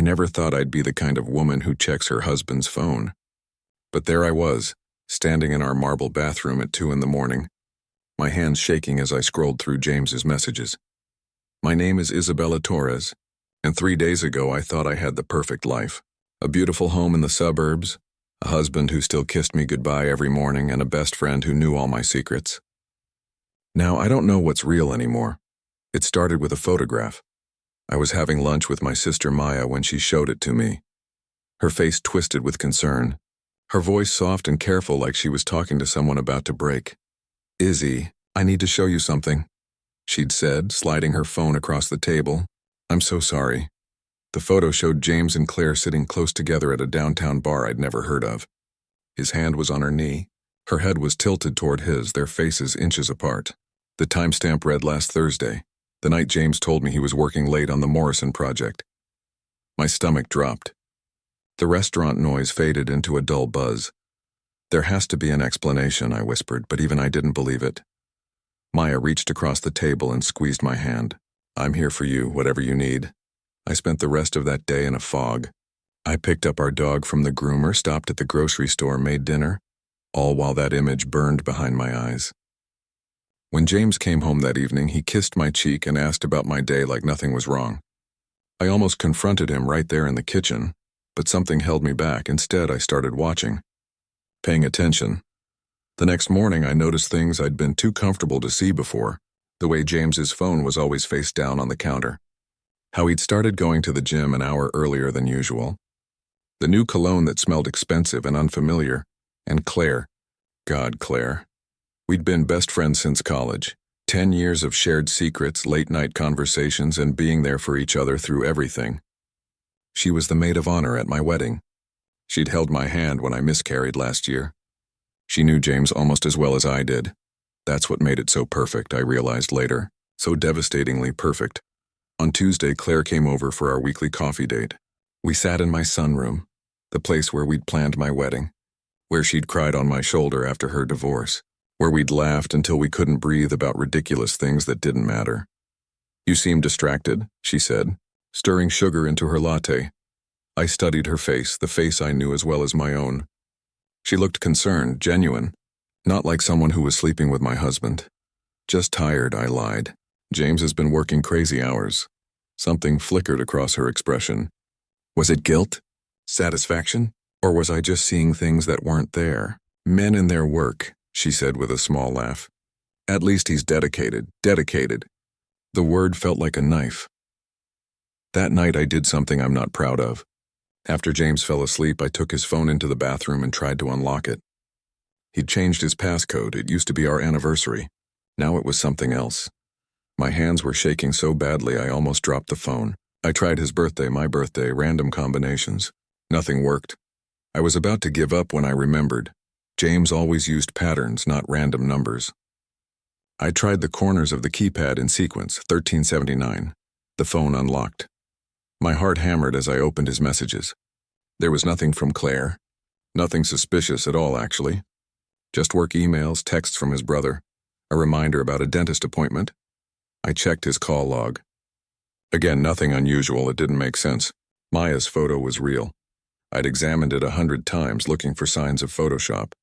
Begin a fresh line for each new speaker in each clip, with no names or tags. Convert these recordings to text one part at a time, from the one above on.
I never thought I'd be the kind of woman who checks her husband's phone. But there I was, standing in our marble bathroom at 2 in the morning, my hands shaking as I scrolled through James's messages. My name is Isabella Torres, and 3 days ago I thought I had the perfect life. A beautiful home in the suburbs, a husband who still kissed me goodbye every morning, and a best friend who knew all my secrets. Now, I don't know what's real anymore. It started with a photograph. I was having lunch with my sister Maya when she showed it to me. Her face twisted with concern, her voice soft and careful like she was talking to someone about to break. "Izzy, I need to show you something," she'd said, sliding her phone across the table. "I'm so sorry." The photo showed James and Claire sitting close together at a downtown bar I'd never heard of. His hand was on her knee. Her head was tilted toward his, their faces inches apart. The timestamp read last Thursday, the night James told me he was working late on the Morrison project. My stomach dropped. The restaurant noise faded into a dull buzz. "There has to be an explanation," I whispered, but even I didn't believe it. Maya reached across the table and squeezed my hand. "I'm here for you, whatever you need." I spent the rest of that day in a fog. I picked up our dog from the groomer, stopped at the grocery store, made dinner, all while that image burned behind my eyes. When James came home that evening, he kissed my cheek and asked about my day like nothing was wrong. I almost confronted him right there in the kitchen, but something held me back. Instead, I started watching, paying attention. The next morning, I noticed things I'd been too comfortable to see before, the way James's phone was always face down on the counter, how he'd started going to the gym an hour earlier than usual, the new cologne that smelled expensive and unfamiliar, and Claire. God, Claire. We'd been best friends since college. 10 years of shared secrets, late-night conversations, and being there for each other through everything. She was the maid of honor at my wedding. She'd held my hand when I miscarried last year. She knew James almost as well as I did. That's what made it so perfect, I realized later. So devastatingly perfect. On Tuesday, Claire came over for our weekly coffee date. We sat in my sunroom, the place where we'd planned my wedding, where she'd cried on my shoulder after her divorce, where we'd laughed until we couldn't breathe about ridiculous things that didn't matter. "You seem distracted," she said, stirring sugar into her latte. I studied her face, the face I knew as well as my own. She looked concerned, genuine, not like someone who was sleeping with my husband. "Just tired," I lied. "James has been working crazy hours." Something flickered across her expression. Was it guilt? Satisfaction? Or was I just seeing things that weren't there? "Men in their work," she said with a small laugh. "At least he's dedicated. Dedicated." The word felt like a knife. That night I did something I'm not proud of. After James fell asleep, I took his phone into the bathroom and tried to unlock it. He'd changed his passcode. It used to be our anniversary. Now it was something else. My hands were shaking so badly I almost dropped the phone. I tried his birthday, my birthday, random combinations. Nothing worked. I was about to give up when I remembered. James always used patterns, not random numbers. I tried the corners of the keypad in sequence, 1379. The phone unlocked. My heart hammered as I opened his messages. There was nothing from Claire. Nothing suspicious at all, actually. Just work emails, texts from his brother, a reminder about a dentist appointment. I checked his call log. Again, nothing unusual. It didn't make sense. Maya's photo was real. I'd examined it 100 times looking for signs of Photoshop.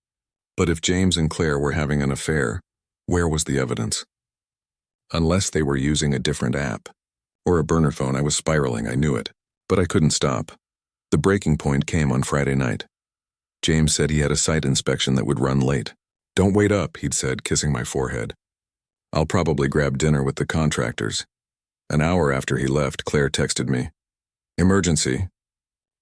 But if James and Claire were having an affair, where was the evidence? Unless they were using a different app. Or a burner phone. I was spiraling, I knew it. But I couldn't stop. The breaking point came on Friday night. James said he had a site inspection that would run late. "Don't wait up," he'd said, kissing my forehead. "I'll probably grab dinner with the contractors." An hour after he left, Claire texted me. "Emergency."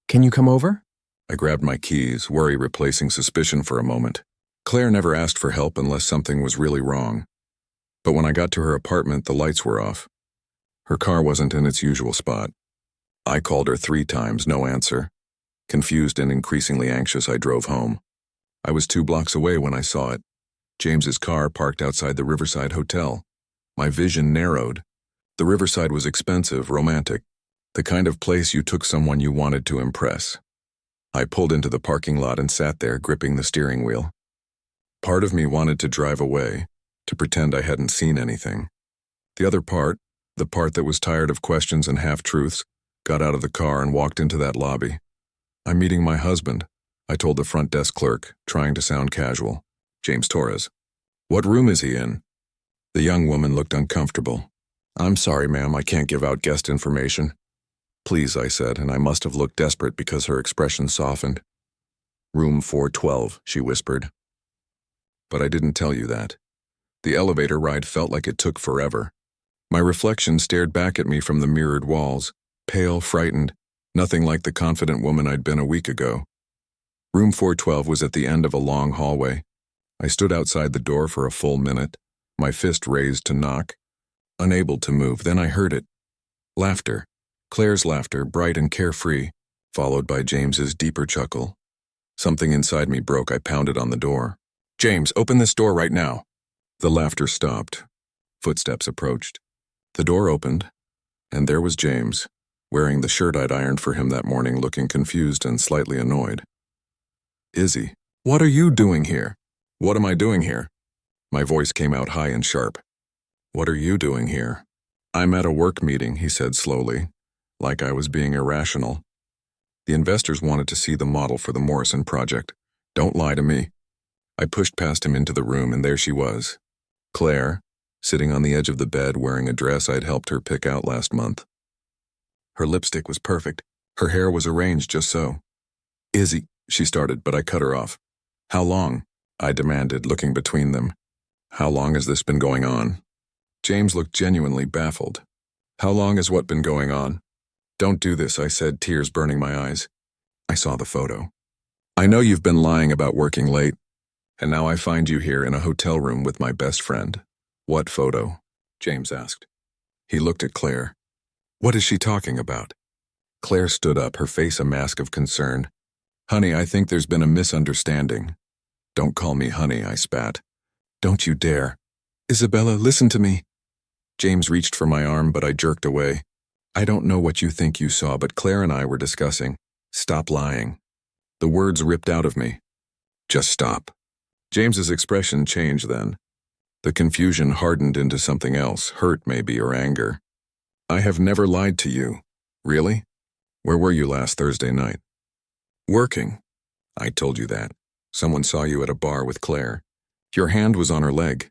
"Can you come over?"
I grabbed my keys, worry replacing suspicion for a moment. Claire never asked for help unless something was really wrong. But when I got to her apartment, the lights were off. Her car wasn't in its usual spot. I called her 3 times, no answer. Confused and increasingly anxious, I drove home. I was 2 blocks away when I saw it. James's car parked outside the Riverside Hotel. My vision narrowed. The Riverside was expensive, romantic, the kind of place you took someone you wanted to impress. I pulled into the parking lot and sat there, gripping the steering wheel. Part of me wanted to drive away, to pretend I hadn't seen anything. The other part, the part that was tired of questions and half-truths, got out of the car and walked into that lobby. "I'm meeting my husband," I told the front desk clerk, trying to sound casual. "James Torres." "What room is he in?" The young woman looked uncomfortable. "I'm sorry, ma'am, I can't give out guest information." "Please," I said, and I must have looked desperate because her expression softened. "Room 412, she whispered. But I didn't tell you that. The elevator ride felt like it took forever. My reflection stared back at me from the mirrored walls, pale, frightened, nothing like the confident woman I'd been a week ago. Room 412 was at the end of a long hallway. I stood outside the door for a full minute, my fist raised to knock. Unable to move, then I heard it. Laughter. Claire's laughter, bright and carefree, followed by James's deeper chuckle. Something inside me broke. I pounded on the door. "James, open this door right now." The laughter stopped. Footsteps approached. The door opened, and there was James, wearing the shirt I'd ironed for him that morning, looking confused and slightly annoyed. "Izzy, what are you doing here?" "What am I doing here?" My voice came out high and sharp. "What are you doing here?" "I'm at a work meeting," he said slowly, like I was being irrational. "The investors wanted to see the model for the Morrison project. Don't lie to me." I pushed past him into the room, and there she was. Claire, sitting on the edge of the bed wearing a dress I'd helped her pick out last month. Her lipstick was perfect. Her hair was arranged just so. "Izzy," she started, but I cut her off. "How long?" I demanded, looking between them. "How long has this been going on?" James looked genuinely baffled. "How long has what been going on?" "Don't do this," I said, tears burning my eyes. I saw the photo. "I know you've been lying about working late, and now I find you here in a hotel room with my best friend." "What photo?" James asked. He looked at Claire. "What is she talking about?" Claire stood up, her face a mask of concern. "Honey, I think there's been a misunderstanding." "Don't call me honey," I spat. "Don't you dare." "Isabella, listen to me." James reached for my arm, but I jerked away. "I don't know what you think you saw, but Claire and I were discussing. Stop lying." The words ripped out of me. "Just stop." James's expression changed then. The confusion hardened into something else, hurt maybe, or anger. "I have never lied to you." "Really? Where were you last Thursday night?" "Working." "I told you that. Someone saw you at a bar with Claire. Your hand was on her leg."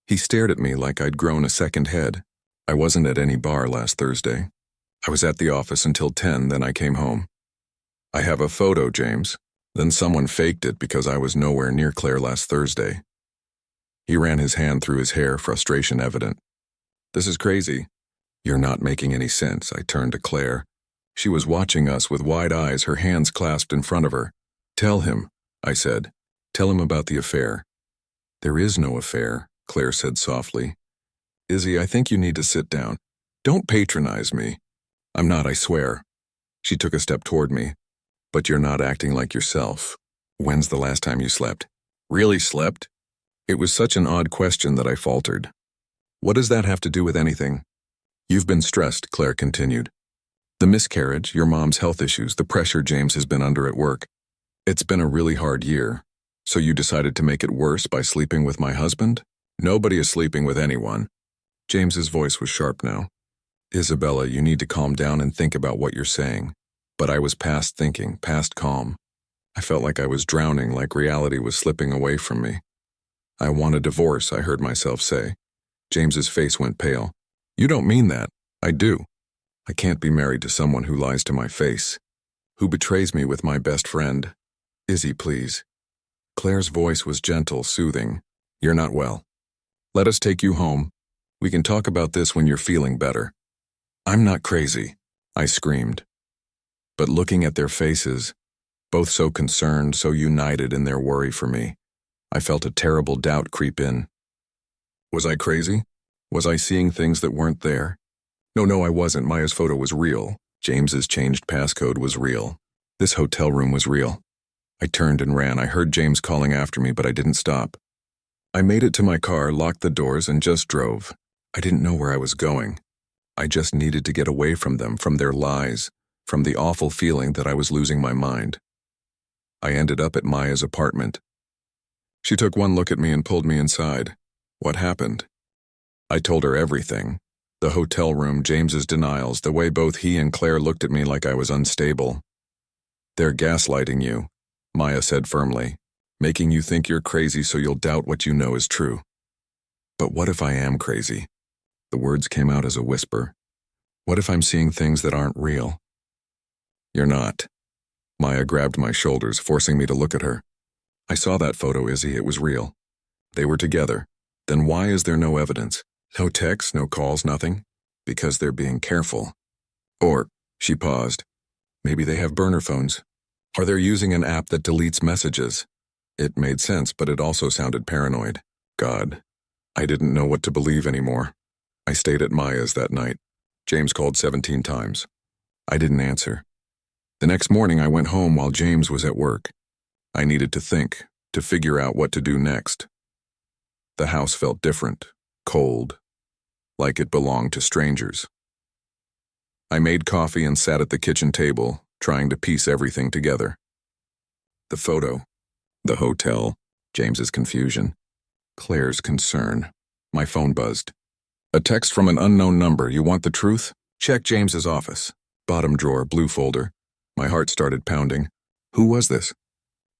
He stared at me like I'd grown a second head. "I wasn't at any bar last Thursday. I was at the office until 10, then I came home." "I have a photo, James. Then someone faked it because I was nowhere near Claire last Thursday." He ran his hand through his hair, frustration evident. "This is crazy." "You're not making any sense." I turned to Claire. She was watching us with wide eyes, her hands clasped in front of her. "Tell him," I said. "Tell him about the affair." "There is no affair," Claire said softly. "Izzy, I think you need to sit down. Don't patronize me." "I'm not, I swear." She took a step toward me. "But you're not acting like yourself. When's the last time you slept?" "Really slept?" It was such an odd question that I faltered. "What does that have to do with anything?" "You've been stressed," Claire continued. "The miscarriage, your mom's health issues, the pressure James has been under at work. It's been a really hard year. So you decided to make it worse by sleeping with my husband?" "Nobody is sleeping with anyone." James's voice was sharp now. "Isabella, you need to calm down and think about what you're saying." But I was past thinking, past calm. I felt like I was drowning, like reality was slipping away from me. "I want a divorce," I heard myself say. James's face went pale. "You don't mean that." "I do. I can't be married to someone who lies to my face, who betrays me with my best friend. Izzy, please." Claire's voice was gentle, soothing. "You're not well. Let us take you home. We can talk about this when you're feeling better." "I'm not crazy," I screamed. But looking at their faces, both so concerned, so united in their worry for me, I felt a terrible doubt creep in. Was I crazy? Was I seeing things that weren't there? No, I wasn't. Maya's photo was real. James's changed passcode was real. This hotel room was real. I turned and ran. I heard James calling after me, but I didn't stop. I made it to my car, locked the doors, and just drove. I didn't know where I was going. I just needed to get away from them, from their lies, from the awful feeling that I was losing my mind. I ended up at Maya's apartment. She took one look at me and pulled me inside. What happened? I told her everything. The hotel room, James's denials, the way both he and Claire looked at me like I was unstable. "They're gaslighting you," Maya said firmly, "making you think you're crazy so you'll doubt what you know is true." "But what if I am crazy?" The words came out as a whisper. "What if I'm seeing things that aren't real?" "You're not." Maya grabbed my shoulders, forcing me to look at her. "I saw that photo, Izzy. It was real. They were together. Then why is there no evidence? No texts, no calls, nothing? Because they're being careful. Or," she paused, "maybe they have burner phones. Or they're using an app that deletes messages." It made sense, but it also sounded paranoid. God, I didn't know what to believe anymore. I stayed at Maya's that night. James called 17 times. I didn't answer. The next morning I went home while James was at work. I needed to think, to figure out what to do next. The house felt different, cold, like it belonged to strangers. I made coffee and sat at the kitchen table, trying to piece everything together. The photo, the hotel, James's confusion, Claire's concern. My phone buzzed. "A text from an unknown number. You want the truth? Check James's office. Bottom drawer, blue folder." My heart started pounding. Who was this?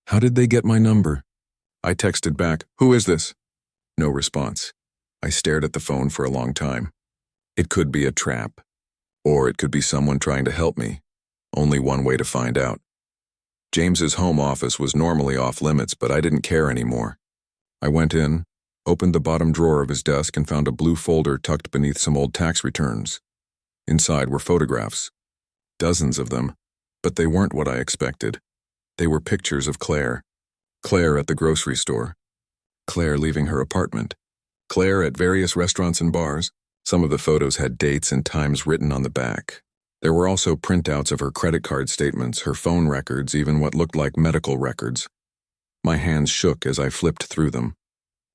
How did they get my number? I texted back, "Who is this?" No response. I stared at the phone for a long time. It could be a trap. Or it could be someone trying to help me. Only one way to find out. James's home office was normally off limits, but I didn't care anymore. I went in, opened the bottom drawer of his desk, and found a blue folder tucked beneath some old tax returns. Inside were photographs. Dozens of them. But they weren't what I expected. They were pictures of Claire. Claire at the grocery store. Claire leaving her apartment. Claire at various restaurants and bars. Some of the photos had dates and times written on the back. There were also printouts of her credit card statements, her phone records, even what looked like medical records. My hands shook as I flipped through them.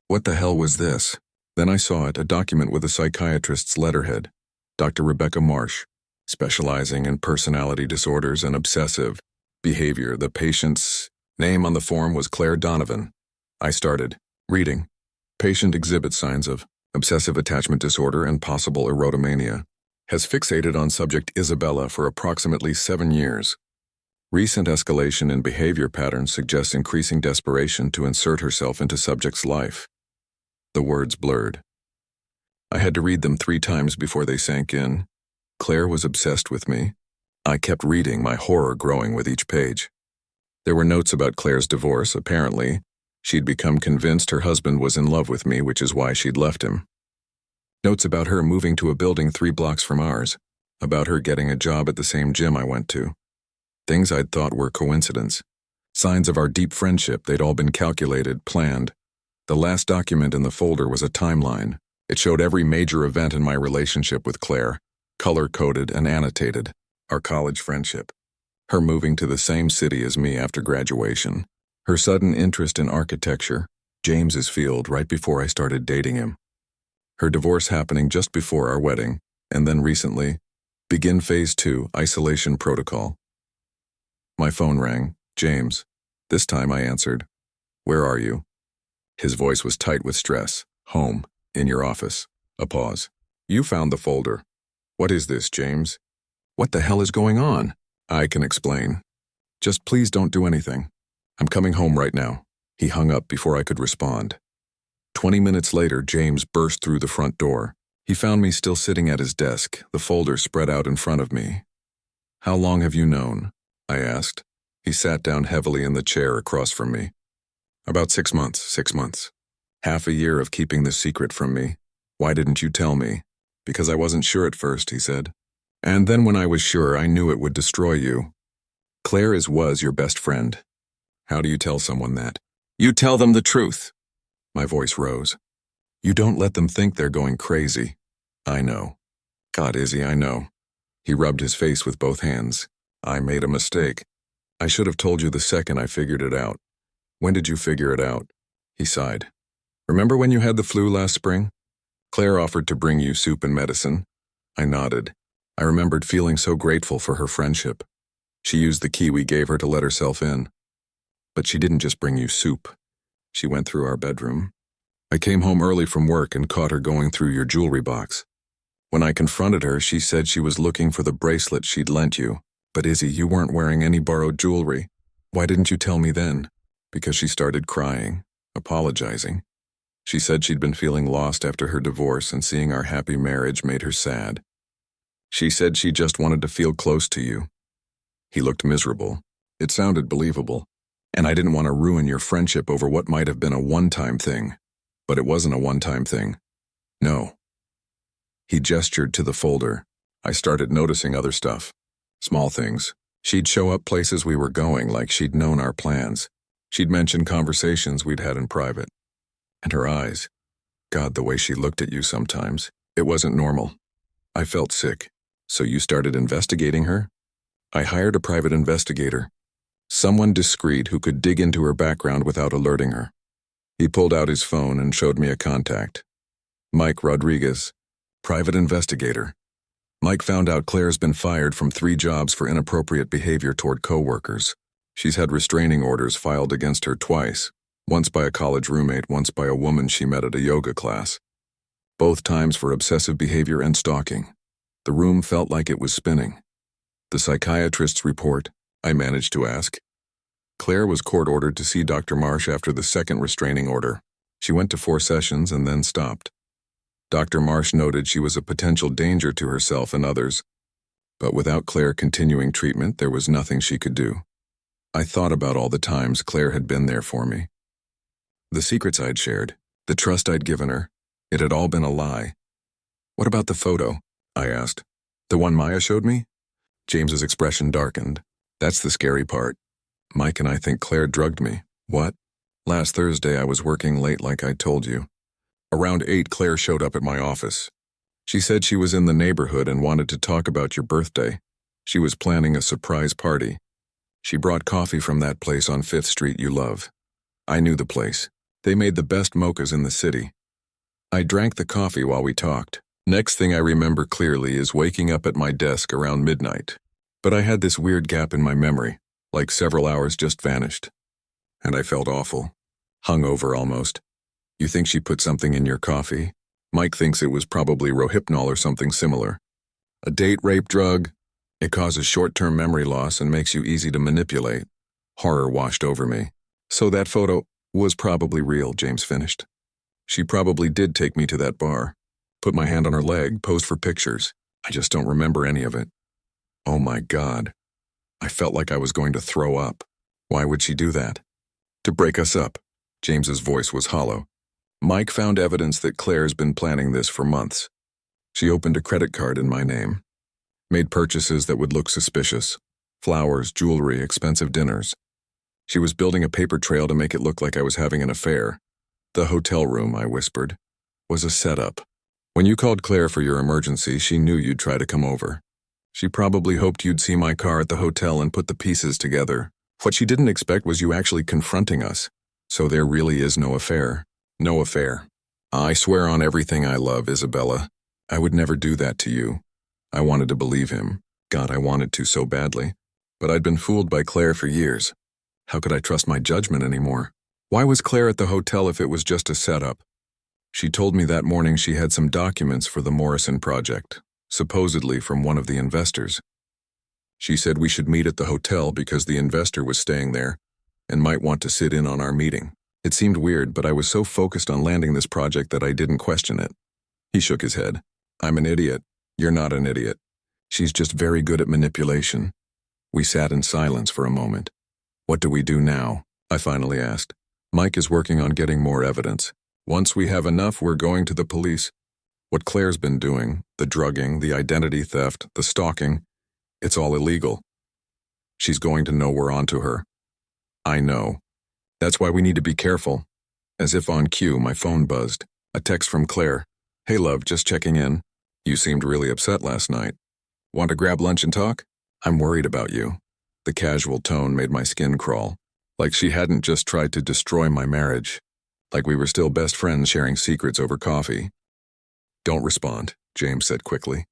What the hell was this? Then I saw it, a document with a psychiatrist's letterhead. Dr. Rebecca Marsh, specializing in personality disorders and obsessive behavior. The patient's name on the form was Claire Donovan. I started reading. Patient exhibits signs of obsessive attachment disorder and possible erotomania. Has fixated on subject Isabella for approximately 7 years. Recent escalation in behavior patterns suggests increasing desperation to insert herself into subject's life. The words blurred. I had to read them 3 times before they sank in. Claire was obsessed with me. I kept reading, my horror growing with each page. There were notes about Claire's divorce. Apparently, she'd become convinced her husband was in love with me, which is why she'd left him. Notes about her moving to a building 3 blocks from ours. About her getting a job at the same gym I went to. Things I'd thought were coincidence. Signs of our deep friendship. They'd all been calculated, planned. The last document in the folder was a timeline. It showed every major event in my relationship with Claire, color-coded and annotated. Our college friendship. Her moving to the same city as me after graduation. Her sudden interest in architecture. James's field right before I started dating him. Her divorce happening just before our wedding. And then recently, begin phase 2, isolation protocol. My phone rang. James. This time I answered. "Where are you?" His voice was tight with stress. "Home. In your office." A pause. "You found the folder. What is this, James?" "What the hell is going on?" "I can explain. Just please don't do anything. I'm coming home right now." He hung up before I could respond. 20 minutes later, James burst through the front door. He found me still sitting at his desk, the folder spread out in front of me. "How long have you known?" I asked. He sat down heavily in the chair across from me. "About 6 months, 6 months. Half a year of keeping the secret from me. Why didn't you tell me?" "Because I wasn't sure at first," he said. "And then when I was sure, I knew it would destroy you. Claire was your best friend." "How do you tell someone that?" "You tell them the truth." My voice rose. "You don't let them think they're going crazy." "I know." "God, Izzy, I know." He rubbed his face with both hands. "I made a mistake. I should have told you the second I figured it out." "When did you figure it out?" He sighed. "Remember when you had the flu last spring? Claire offered to bring you soup and medicine." I nodded. I remembered feeling so grateful for her friendship. She used the key we gave her to let herself in. "But she didn't just bring you soup." She went through our bedroom. "I came home early from work and caught her going through your jewelry box." When I confronted her, she said she was looking for the bracelet she'd lent you. But Izzy, you weren't wearing any borrowed jewelry. Why didn't you tell me then? Because she started crying, apologizing. She said she'd been feeling lost after her divorce and seeing our happy marriage made her sad. She said she just wanted to feel close to you. He looked miserable. It sounded believable. And I didn't want to ruin your friendship over what might have been a one-time thing. But it wasn't a one-time thing. No. He gestured to the folder. I started noticing other stuff. Small things. She'd show up places we were going like she'd known our plans. She'd mention conversations we'd had in private. And her eyes. God, the way she looked at you sometimes. It wasn't normal. I felt sick. So you started investigating her? I hired a private investigator. Someone discreet who could dig into her background without alerting her. He pulled out his phone and showed me a contact. Mike Rodriguez, private investigator. Mike found out Claire's been fired from 3 jobs for inappropriate behavior toward coworkers. She's had restraining orders filed against her twice, once by a college roommate, once by a woman she met at a yoga class. Both times for obsessive behavior and stalking. The room felt like it was spinning. The psychiatrist's report, I managed to ask. Claire was court-ordered to see Dr. Marsh after the second restraining order. She went to 4 sessions and then stopped. Dr. Marsh noted she was a potential danger to herself and others, but without Claire continuing treatment, there was nothing she could do. I thought about all the times Claire had been there for me. The secrets I'd shared, the trust I'd given her, it had all been a lie. What about the photo? I asked. The one Maya showed me? James's expression darkened. That's the scary part. Mike and I think Claire drugged me. What? Last Thursday I was working late like I told you. Around 8, Claire showed up at my office. She said she was in the neighborhood and wanted to talk about your birthday. She was planning a surprise party. She brought coffee from that place on 5th Street you love. I knew the place. They made the best mochas in the city. I drank the coffee while we talked. Next thing I remember clearly is waking up at my desk around midnight. But I had this weird gap in my memory, like several hours just vanished. And I felt awful. Hungover almost. You think she put something in your coffee? Mike thinks it was probably Rohypnol or something similar. A date rape drug. It causes short-term memory loss and makes you easy to manipulate. Horror washed over me. So that photo was probably real, James finished. She probably did take me to that bar. Put my hand on her leg, posed for pictures. I just don't remember any of it. Oh my God. I felt like I was going to throw up. Why would she do that? To break us up. James's voice was hollow. Mike found evidence that Claire's been planning this for months. She opened a credit card in my name. Made purchases that would look suspicious. Flowers, jewelry, expensive dinners. She was building a paper trail to make it look like I was having an affair. The hotel room, I whispered, was a setup. When you called Claire for your emergency, she knew you'd try to come over. She probably hoped you'd see my car at the hotel and put the pieces together. What she didn't expect was you actually confronting us. So there really is no affair. No affair. I swear on everything I love, Isabella. I would never do that to you. I wanted to believe him. God, I wanted to so badly. But I'd been fooled by Claire for years. How could I trust my judgment anymore? Why was Claire at the hotel if it was just a setup? She told me that morning she had some documents for the Morrison project, supposedly from one of the investors. She said we should meet at the hotel because the investor was staying there and might want to sit in on our meeting. It seemed weird, but I was so focused on landing this project that I didn't question it. He shook his head. I'm an idiot. You're not an idiot. She's just very good at manipulation. We sat in silence for a moment. What do we do now? I finally asked. Mike is working on getting more evidence. Once we have enough, we're going to the police. What Claire's been doing, the drugging, the identity theft, the stalking, it's all illegal. She's going to know we're onto her. I know. That's why we need to be careful. As if on cue, my phone buzzed. A text from Claire. Hey love, just checking in. You seemed really upset last night. Want to grab lunch and talk? I'm worried about you. The casual tone made my skin crawl. Like she hadn't just tried to destroy my marriage. Like we were still best friends sharing secrets over coffee. Don't respond, James said quickly.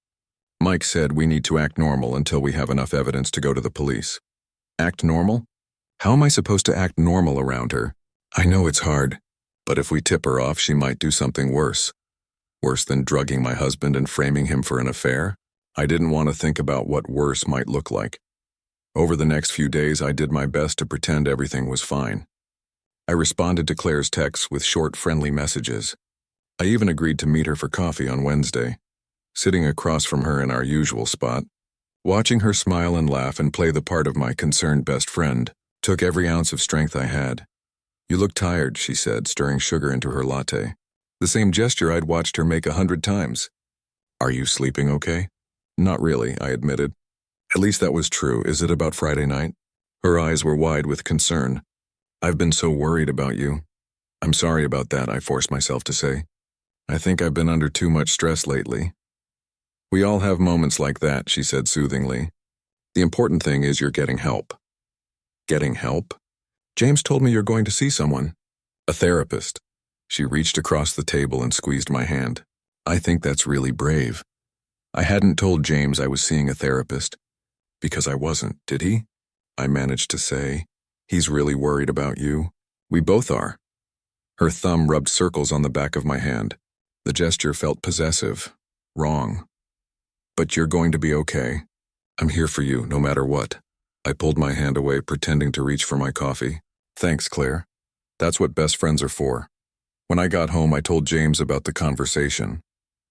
Mike said we need to act normal until we have enough evidence to go to the police. Act normal? How am I supposed to act normal around her? I know it's hard, but if we tip her off, she might do something worse. Worse than drugging my husband and framing him for an affair? I didn't want to think about what worse might look like. Over the next few days, I did my best to pretend everything was fine. I responded to Claire's texts with short, friendly messages. I even agreed to meet her for coffee on Wednesday, sitting across from her in our usual spot. Watching her smile and laugh and play the part of my concerned best friend took every ounce of strength I had. "You look tired," she said, stirring sugar into her latte. The same gesture I'd watched her make 100 times. "Are you sleeping okay?" "Not really," I admitted. "At least that was true. Is it about Friday night?" Her eyes were wide with concern. "I've been so worried about you." "I'm sorry about that," I forced myself to say. "I think I've been under too much stress lately." "We all have moments like that," she said soothingly. "The important thing is you're getting help." "Getting help?" "James told me you're going to see someone." "A therapist." She reached across the table and squeezed my hand. "I think that's really brave." I hadn't told James I was seeing a therapist. Because I wasn't, did he? I managed to say. "He's really worried about you. We both are." Her thumb rubbed circles on the back of my hand. The gesture felt possessive, wrong. "But you're going to be okay. I'm here for you, no matter what." I pulled my hand away, pretending to reach for my coffee. "Thanks, Claire. That's what best friends are for." When I got home, I told James about the conversation.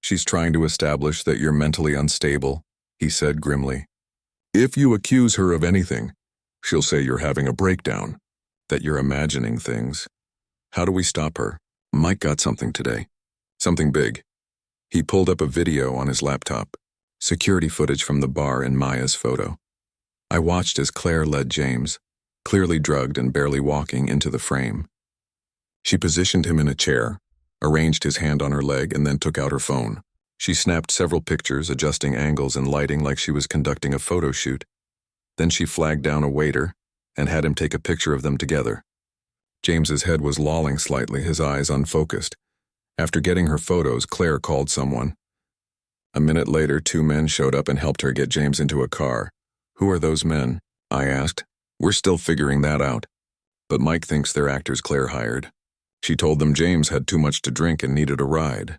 "She's trying to establish that you're mentally unstable," he said grimly. "If you accuse her of anything, she'll say you're having a breakdown, that you're imagining things. How do we stop her?" Mike got something today. Something big. He pulled up a video on his laptop, security footage from the bar and Maya's photo. I watched as Claire led James, clearly drugged and barely walking, into the frame. She positioned him in a chair, arranged his hand on her leg, and then took out her phone. She snapped several pictures, adjusting angles and lighting like she was conducting a photo shoot. Then she flagged down a waiter and had him take a picture of them together. James's head was lolling slightly, his eyes unfocused. After getting her photos, Claire called someone. A minute later, 2 men showed up and helped her get James into a car. "Who are those men?" I asked. "We're still figuring that out. But Mike thinks they're actors Claire hired. She told them James had too much to drink and needed a ride."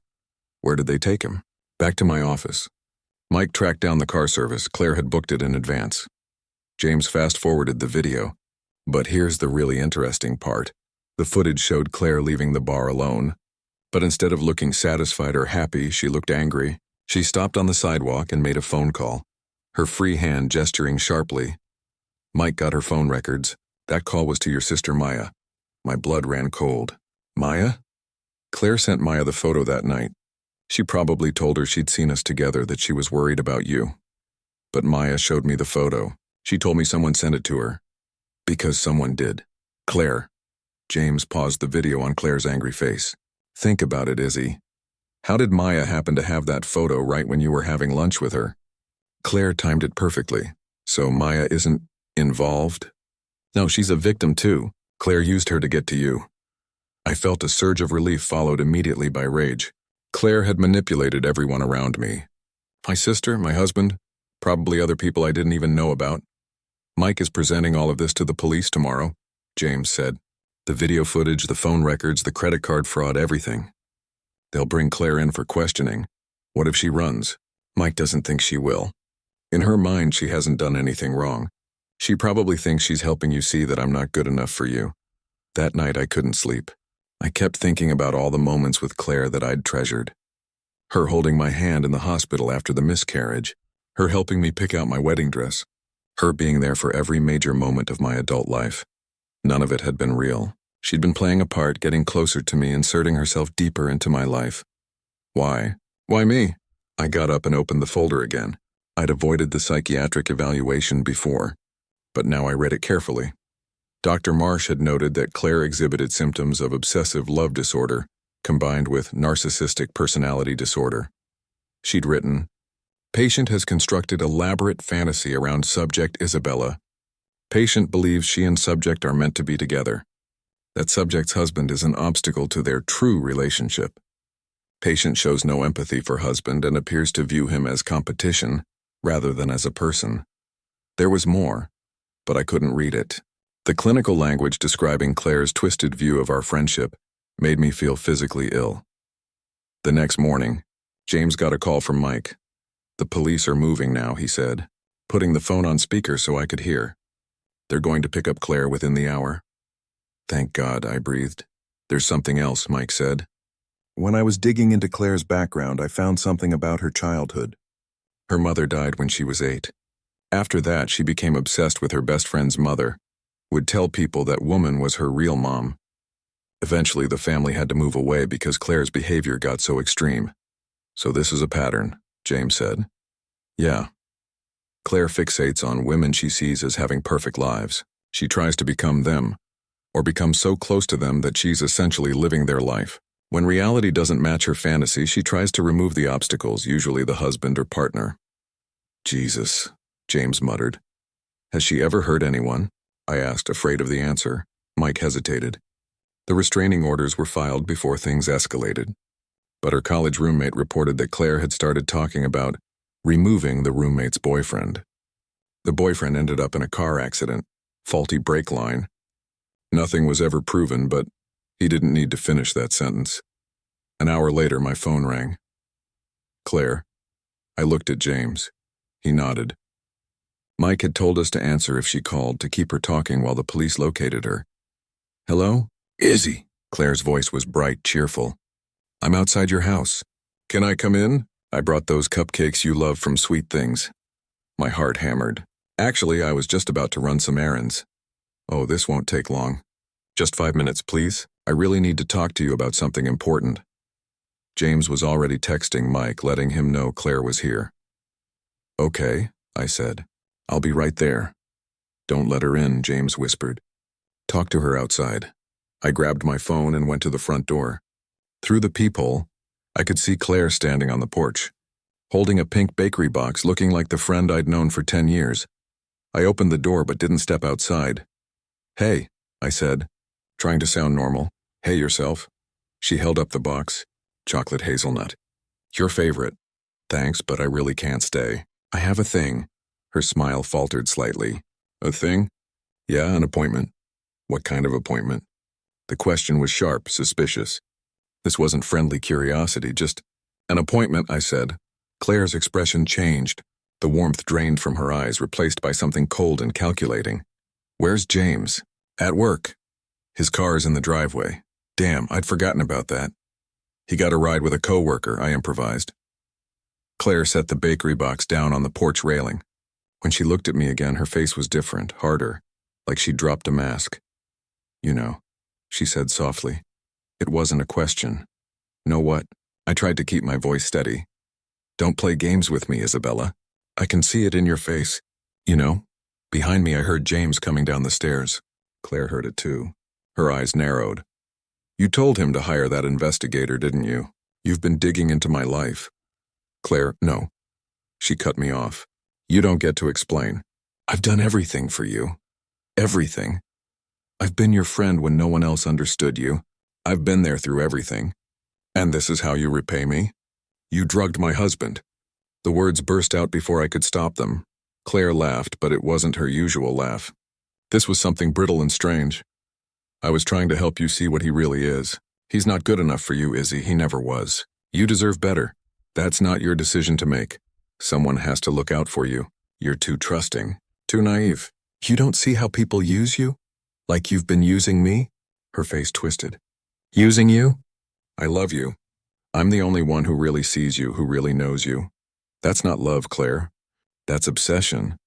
"Where did they take him?" "Back to my office." Mike tracked down the car service. Claire had booked it in advance. James fast-forwarded the video. But here's the really interesting part. The footage showed Claire leaving the bar alone. But instead of looking satisfied or happy, she looked angry. She stopped on the sidewalk and made a phone call, her free hand gesturing sharply. Mike got her phone records. "That call was to your sister Maya." My blood ran cold. "Maya?" "Claire sent Maya the photo that night. She probably told her she'd seen us together, that she was worried about you. But Maya showed me the photo. She told me someone sent it to her." "Because someone did." "Claire." James paused the video on Claire's angry face. "Think about it, Izzy. How did Maya happen to have that photo right when you were having lunch with her?" "Claire timed it perfectly. So Maya isn't involved?" "No, she's a victim too. Claire used her to get to you." I felt a surge of relief followed immediately by rage. Claire had manipulated everyone around me. My sister, my husband, probably other people I didn't even know about. "Mike is presenting all of this to the police tomorrow," James said. "The video footage, the phone records, the credit card fraud, everything. They'll bring Claire in for questioning. What if she runs? Mike doesn't think she will. In her mind, she hasn't done anything wrong. She probably thinks she's helping you see that I'm not good enough for you." That night I couldn't sleep. I kept thinking about all the moments with Claire that I'd treasured. Her holding my hand in the hospital after the miscarriage. Her helping me pick out my wedding dress. Her being there for every major moment of my adult life. None of it had been real. She'd been playing a part, getting closer to me, inserting herself deeper into my life. Why? Why me? I got up and opened the folder again. I'd avoided the psychiatric evaluation before, but now I read it carefully. Dr. Marsh had noted that Claire exhibited symptoms of obsessive love disorder combined with narcissistic personality disorder. She'd written, "Patient has constructed elaborate fantasy around subject Isabella. Patient believes she and subject are meant to be together. That subject's husband is an obstacle to their true relationship. Patient shows no empathy for husband and appears to view him as competition rather than as a person." There was more, but I couldn't read it. The clinical language describing Claire's twisted view of our friendship made me feel physically ill. The next morning, James got a call from Mike. "The police are moving now," he said, putting the phone on speaker so I could hear. "They're going to pick up Claire within the hour." "Thank God," I breathed. "There's something else," Mike said. "When I was digging into Claire's background, I found something about her childhood. Her mother died when she was 8. After that, she became obsessed with her best friend's mother, would tell people that woman was her real mom. Eventually, the family had to move away because Claire's behavior got so extreme. So this is a pattern," James said. "Yeah. Claire fixates on women she sees as having perfect lives. She tries to become them, or become so close to them that she's essentially living their life. When reality doesn't match her fantasy, she tries to remove the obstacles, usually the husband or partner." "Jesus," James muttered. "Has she ever hurt anyone?" I asked, afraid of the answer. Mike hesitated. The restraining orders were filed before things escalated. But her college roommate reported that Claire had started talking about removing the roommate's boyfriend. The boyfriend ended up in a car accident, faulty brake line. Nothing was ever proven, but he didn't need to finish that sentence. An hour later, my phone rang. "Claire." I looked at James. He nodded. Mike had told us to answer if she called, to keep her talking while the police located her. "Hello? Izzy." Claire's voice was bright, cheerful. "I'm outside your house. Can I come in? I brought those cupcakes you love from Sweet Things." My heart hammered. "Actually, I was just about to run some errands." "Oh, this won't take long. Just 5 minutes, please. I really need to talk to you about something important." James was already texting Mike, letting him know Claire was here. "Okay," I said. "I'll be right there." "Don't let her in," James whispered. "Talk to her outside." I grabbed my phone and went to the front door. Through the peephole, I could see Claire standing on the porch, holding a pink bakery box, looking like the friend I'd known for 10 years. I opened the door but didn't step outside. "Hey," I said, trying to sound normal. "Hey yourself." She held up the box. "Chocolate hazelnut. Your favorite." "Thanks, but I really can't stay. I have a thing." Her smile faltered slightly. "A thing?" "Yeah, an appointment." "What kind of appointment?" The question was sharp, suspicious. This wasn't friendly curiosity, just an appointment, I said. Claire's expression changed. The warmth drained from her eyes, replaced by something cold and calculating. "Where's James?" "At work. His car's in the driveway." "Damn, I'd forgotten about that." "He got a ride with a coworker," I improvised. Claire set the bakery box down on the porch railing. When she looked at me again, her face was different, harder, like she'd dropped a mask. "You know," she said softly. It wasn't a question. "Know what?" I tried to keep my voice steady. "Don't play games with me, Isabella. I can see it in your face. You know?" Behind me, I heard James coming down the stairs. Claire heard it too. Her eyes narrowed. "You told him to hire that investigator, didn't you? You've been digging into my life." "Claire, no." She cut me off. "You don't get to explain. I've done everything for you. Everything. I've been your friend when no one else understood you. I've been there through everything. And this is how you repay me? You drugged my husband." The words burst out before I could stop them. Claire laughed, but it wasn't her usual laugh. This was something brittle and strange. "I was trying to help you see what he really is. He's not good enough for you, Izzy. He never was. You deserve better. That's not your decision to make. Someone has to look out for you. You're too trusting, too naive. You don't see how people use you? Like you've been using me?" Her face twisted. "Using you? I love you. I'm the only one who really sees you, who really knows you. That's not love, Claire. That's obsession."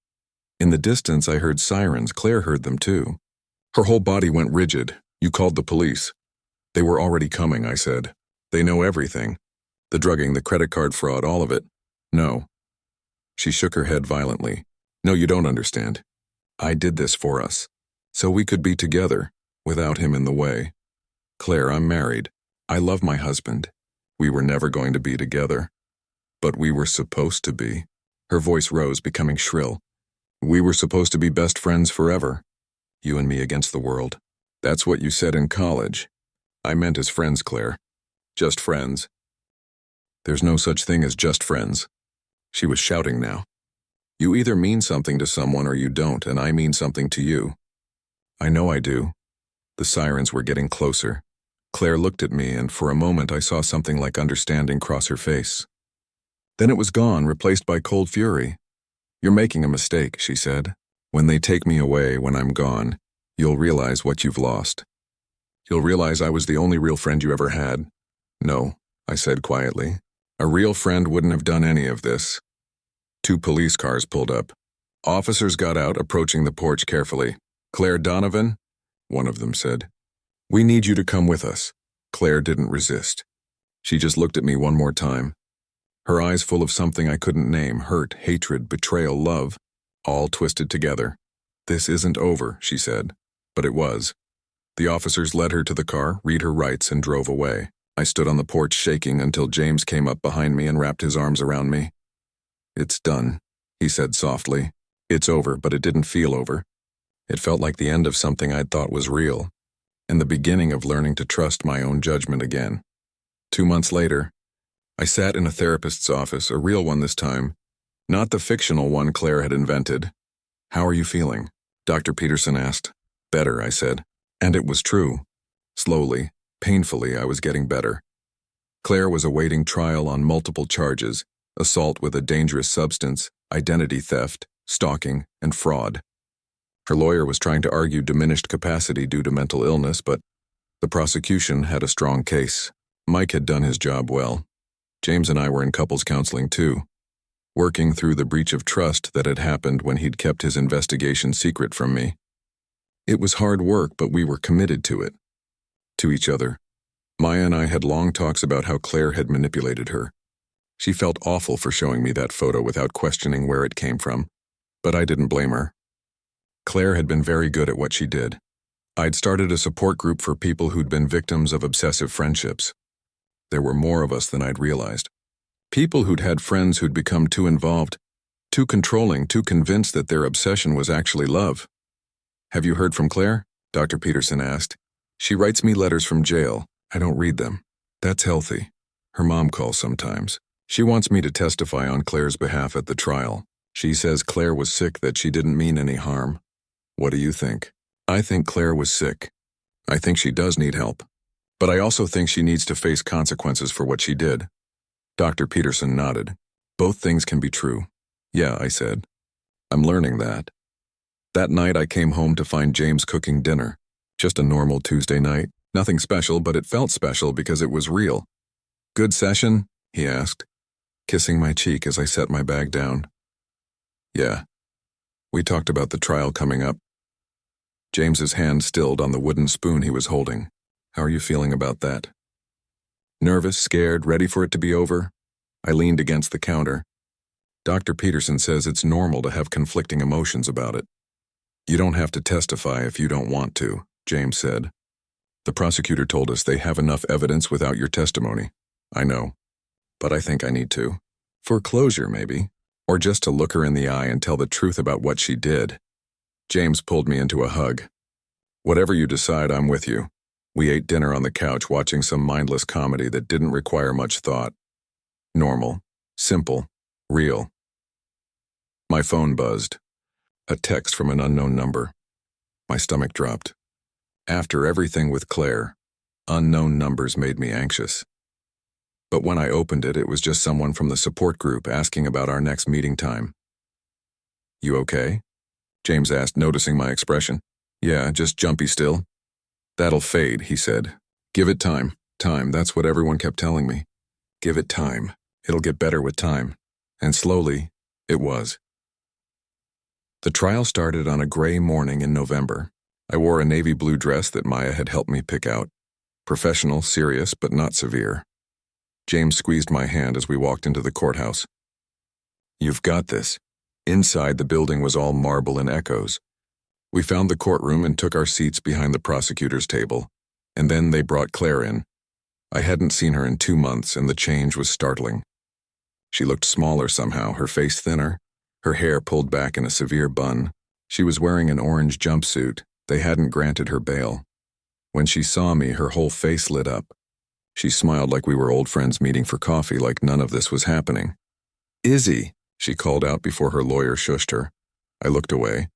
In the distance, I heard sirens. Claire heard them too. Her whole body went rigid. "You called the police." "They were already coming," I said. "They know everything. The drugging, the credit card fraud, all of it." "No." She shook her head violently. "No, you don't understand. I did this for us, so we could be together, without him in the way. Claire, I'm married. I love my husband. We were never going to be together. But we were supposed to be." Her voice rose, becoming shrill. "We were supposed to be best friends forever. You and me against the world. That's what you said in college. I meant as friends, Claire. Just friends." "There's no such thing as just friends." She was shouting now. "You either mean something to someone or you don't, and I mean something to you." "I know I do." The sirens were getting closer. Claire looked at me, and for a moment I saw something like understanding cross her face. Then it was gone, replaced by cold fury. "You're making a mistake," she said. "When they take me away, when I'm gone, you'll realize what you've lost. You'll realize I was the only real friend you ever had." "No," I said quietly. "A real friend wouldn't have done any of this." 2 police cars pulled up. Officers got out, approaching the porch carefully. "Claire Donovan," one of them said. "We need you to come with us." Claire didn't resist. She just looked at me one more time. Her eyes full of something I couldn't name: hurt, hatred, betrayal, love, all twisted together. "This isn't over," she said. But it was. The officers led her to the car, read her rights, and drove away. I stood on the porch shaking until James came up behind me and wrapped his arms around me. "It's done," he said softly. "It's over, but it didn't feel over. It felt like the end of something I'd thought was real, and the beginning of learning to trust my own judgment again." 2 months later, I sat in a therapist's office, a real one this time, not the fictional one Claire had invented. "How are you feeling?" Dr. Peterson asked. "Better," I said. And it was true. Slowly, painfully, I was getting better. Claire was awaiting trial on multiple charges: assault with a dangerous substance, identity theft, stalking, and fraud. Her lawyer was trying to argue diminished capacity due to mental illness, but the prosecution had a strong case. Mike had done his job well. James and I were in couples counseling too, working through the breach of trust that had happened when he'd kept his investigation secret from me. It was hard work, but we were committed to it. To each other. Maya and I had long talks about how Claire had manipulated her. She felt awful for showing me that photo without questioning where it came from, but I didn't blame her. Claire had been very good at what she did. I'd started a support group for people who'd been victims of obsessive friendships. There were more of us than I'd realized. People who'd had friends who'd become too involved, too controlling, too convinced that their obsession was actually love. "Have you heard from Claire?" Dr. Peterson asked. "She writes me letters from jail. I don't read them. That's healthy. Her mom calls sometimes. She wants me to testify on Claire's behalf at the trial. She says Claire was sick, that she didn't mean any harm. What do you think?" "I think Claire was sick. I think she does need help. But I also think she needs to face consequences for what she did." Dr. Peterson nodded. "Both things can be true." "Yeah," I said. "I'm learning that." That night I came home to find James cooking dinner. Just a normal Tuesday night. Nothing special, but it felt special because it was real. "Good session?" he asked, kissing my cheek as I set my bag down. "Yeah." We talked about the trial coming up. James's hand stilled on the wooden spoon he was holding. "How are you feeling about that?" "Nervous, scared, ready for it to be over?" I leaned against the counter. "Dr. Peterson says it's normal to have conflicting emotions about it." "You don't have to testify if you don't want to," James said. "The prosecutor told us they have enough evidence without your testimony." "I know. But I think I need to. For closure, maybe. Or just to look her in the eye and tell the truth about what she did." James pulled me into a hug. "Whatever you decide, I'm with you." We ate dinner on the couch, watching some mindless comedy that didn't require much thought. Normal, simple, real. My phone buzzed. A text from an unknown number. My stomach dropped. After everything with Claire, unknown numbers made me anxious. But when I opened it, it was just someone from the support group asking about our next meeting time. "You okay?" James asked, noticing my expression. "Yeah, just jumpy still." "That'll fade," he said. "Give it time. Time, that's what everyone kept telling me. Give it time. It'll get better with time." And slowly, it was. The trial started on a gray morning in November. I wore a navy blue dress that Maya had helped me pick out. Professional, serious, but not severe. James squeezed my hand as we walked into the courthouse. "You've got this." Inside, the building was all marble and echoes. We found the courtroom and took our seats behind the prosecutor's table, and then they brought Claire in. I hadn't seen her in 2 months, and the change was startling. She looked smaller somehow, her face thinner, her hair pulled back in a severe bun. She was wearing an orange jumpsuit. They hadn't granted her bail. When she saw me, her whole face lit up. She smiled like we were old friends meeting for coffee, like none of this was happening. "Izzy," she called out before her lawyer shushed her. I looked away.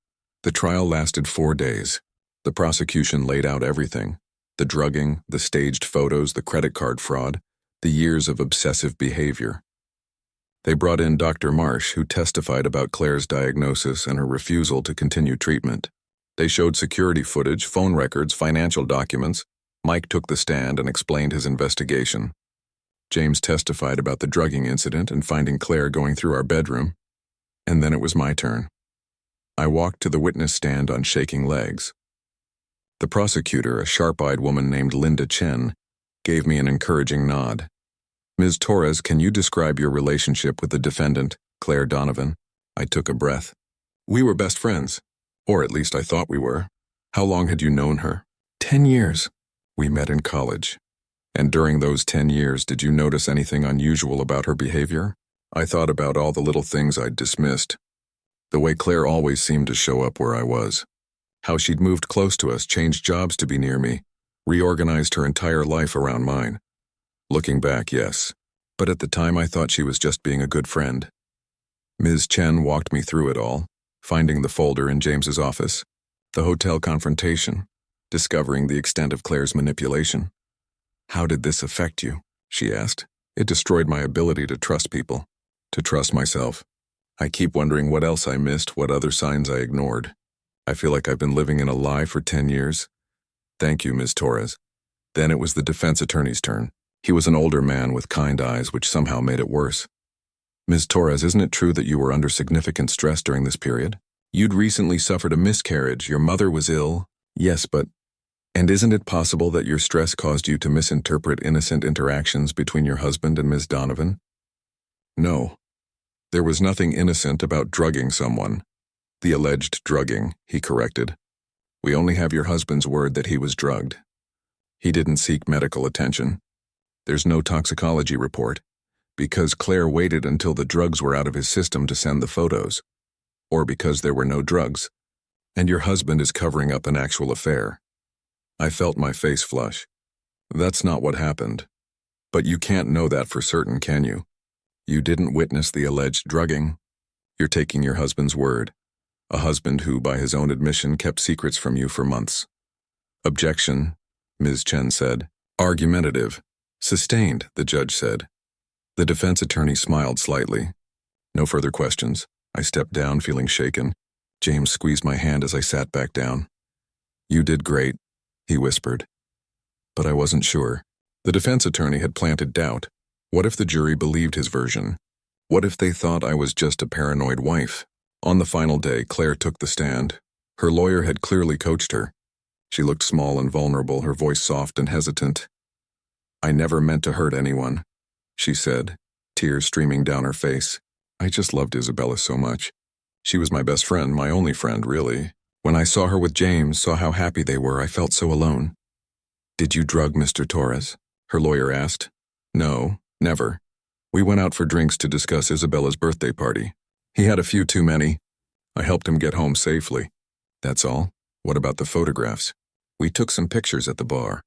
The trial lasted 4 days. The prosecution laid out everything. The drugging, the staged photos, the credit card fraud, the years of obsessive behavior. They brought in Dr. Marsh, who testified about Claire's diagnosis and her refusal to continue treatment. They showed security footage, phone records, financial documents. Mike took the stand and explained his investigation. James testified about the drugging incident and finding Claire going through our bedroom. And then it was my turn. I walked to the witness stand on shaking legs. The prosecutor, a sharp-eyed woman named Linda Chen, gave me an encouraging nod. Ms. Torres, can you describe your relationship with the defendant, Claire Donovan? I took a breath. We were best friends. Or at least I thought we were. How long had you known her? 10 years. We met in college. And during those 10 years, did you notice anything unusual about her behavior? I thought about all the little things I'd dismissed. The way Claire always seemed to show up where I was. How she'd moved close to us, changed jobs to be near me, reorganized her entire life around mine. Looking back, yes. But at the time I thought she was just being a good friend. Ms. Chen walked me through it all, finding the folder in James's office, the hotel confrontation, discovering the extent of Claire's manipulation. How did this affect you? She asked. It destroyed my ability to trust people, to trust myself. I keep wondering what else I missed, what other signs I ignored. I feel like I've been living in a lie for 10 years. Thank you, Ms. Torres. Then it was the defense attorney's turn. He was an older man with kind eyes, which somehow made it worse. Ms. Torres, isn't it true that you were under significant stress during this period? You'd recently suffered a miscarriage, your mother was ill. Yes, but... And isn't it possible that your stress caused you to misinterpret innocent interactions between your husband and Ms. Donovan? No. There was nothing innocent about drugging someone. The alleged drugging, he corrected. We only have your husband's word that he was drugged. He didn't seek medical attention. There's no toxicology report, because Claire waited until the drugs were out of his system to send the photos, or because there were no drugs, and your husband is covering up an actual affair. I felt my face flush. That's not what happened. But you can't know that for certain, can you? You didn't witness the alleged drugging. You're taking your husband's word, a husband who, by his own admission, kept secrets from you for months. Objection, Ms. Chen said. Argumentative. Sustained, the judge said. The defense attorney smiled slightly. No further questions. I stepped down, feeling shaken. James squeezed my hand as I sat back down. You did great, he whispered. But I wasn't sure. The defense attorney had planted doubt. What if the jury believed his version? What if they thought I was just a paranoid wife? On the final day, Claire took the stand. Her lawyer had clearly coached her. She looked small and vulnerable, her voice soft and hesitant. I never meant to hurt anyone, she said, tears streaming down her face. I just loved Isabella so much. She was my best friend, my only friend, really. When I saw her with James, saw how happy they were, I felt so alone. Did you drug Mr. Torres? Her lawyer asked. No, never. We went out for drinks to discuss Isabella's birthday party. He had a few too many. I helped him get home safely. That's all. What about the photographs? We took some pictures at the bar.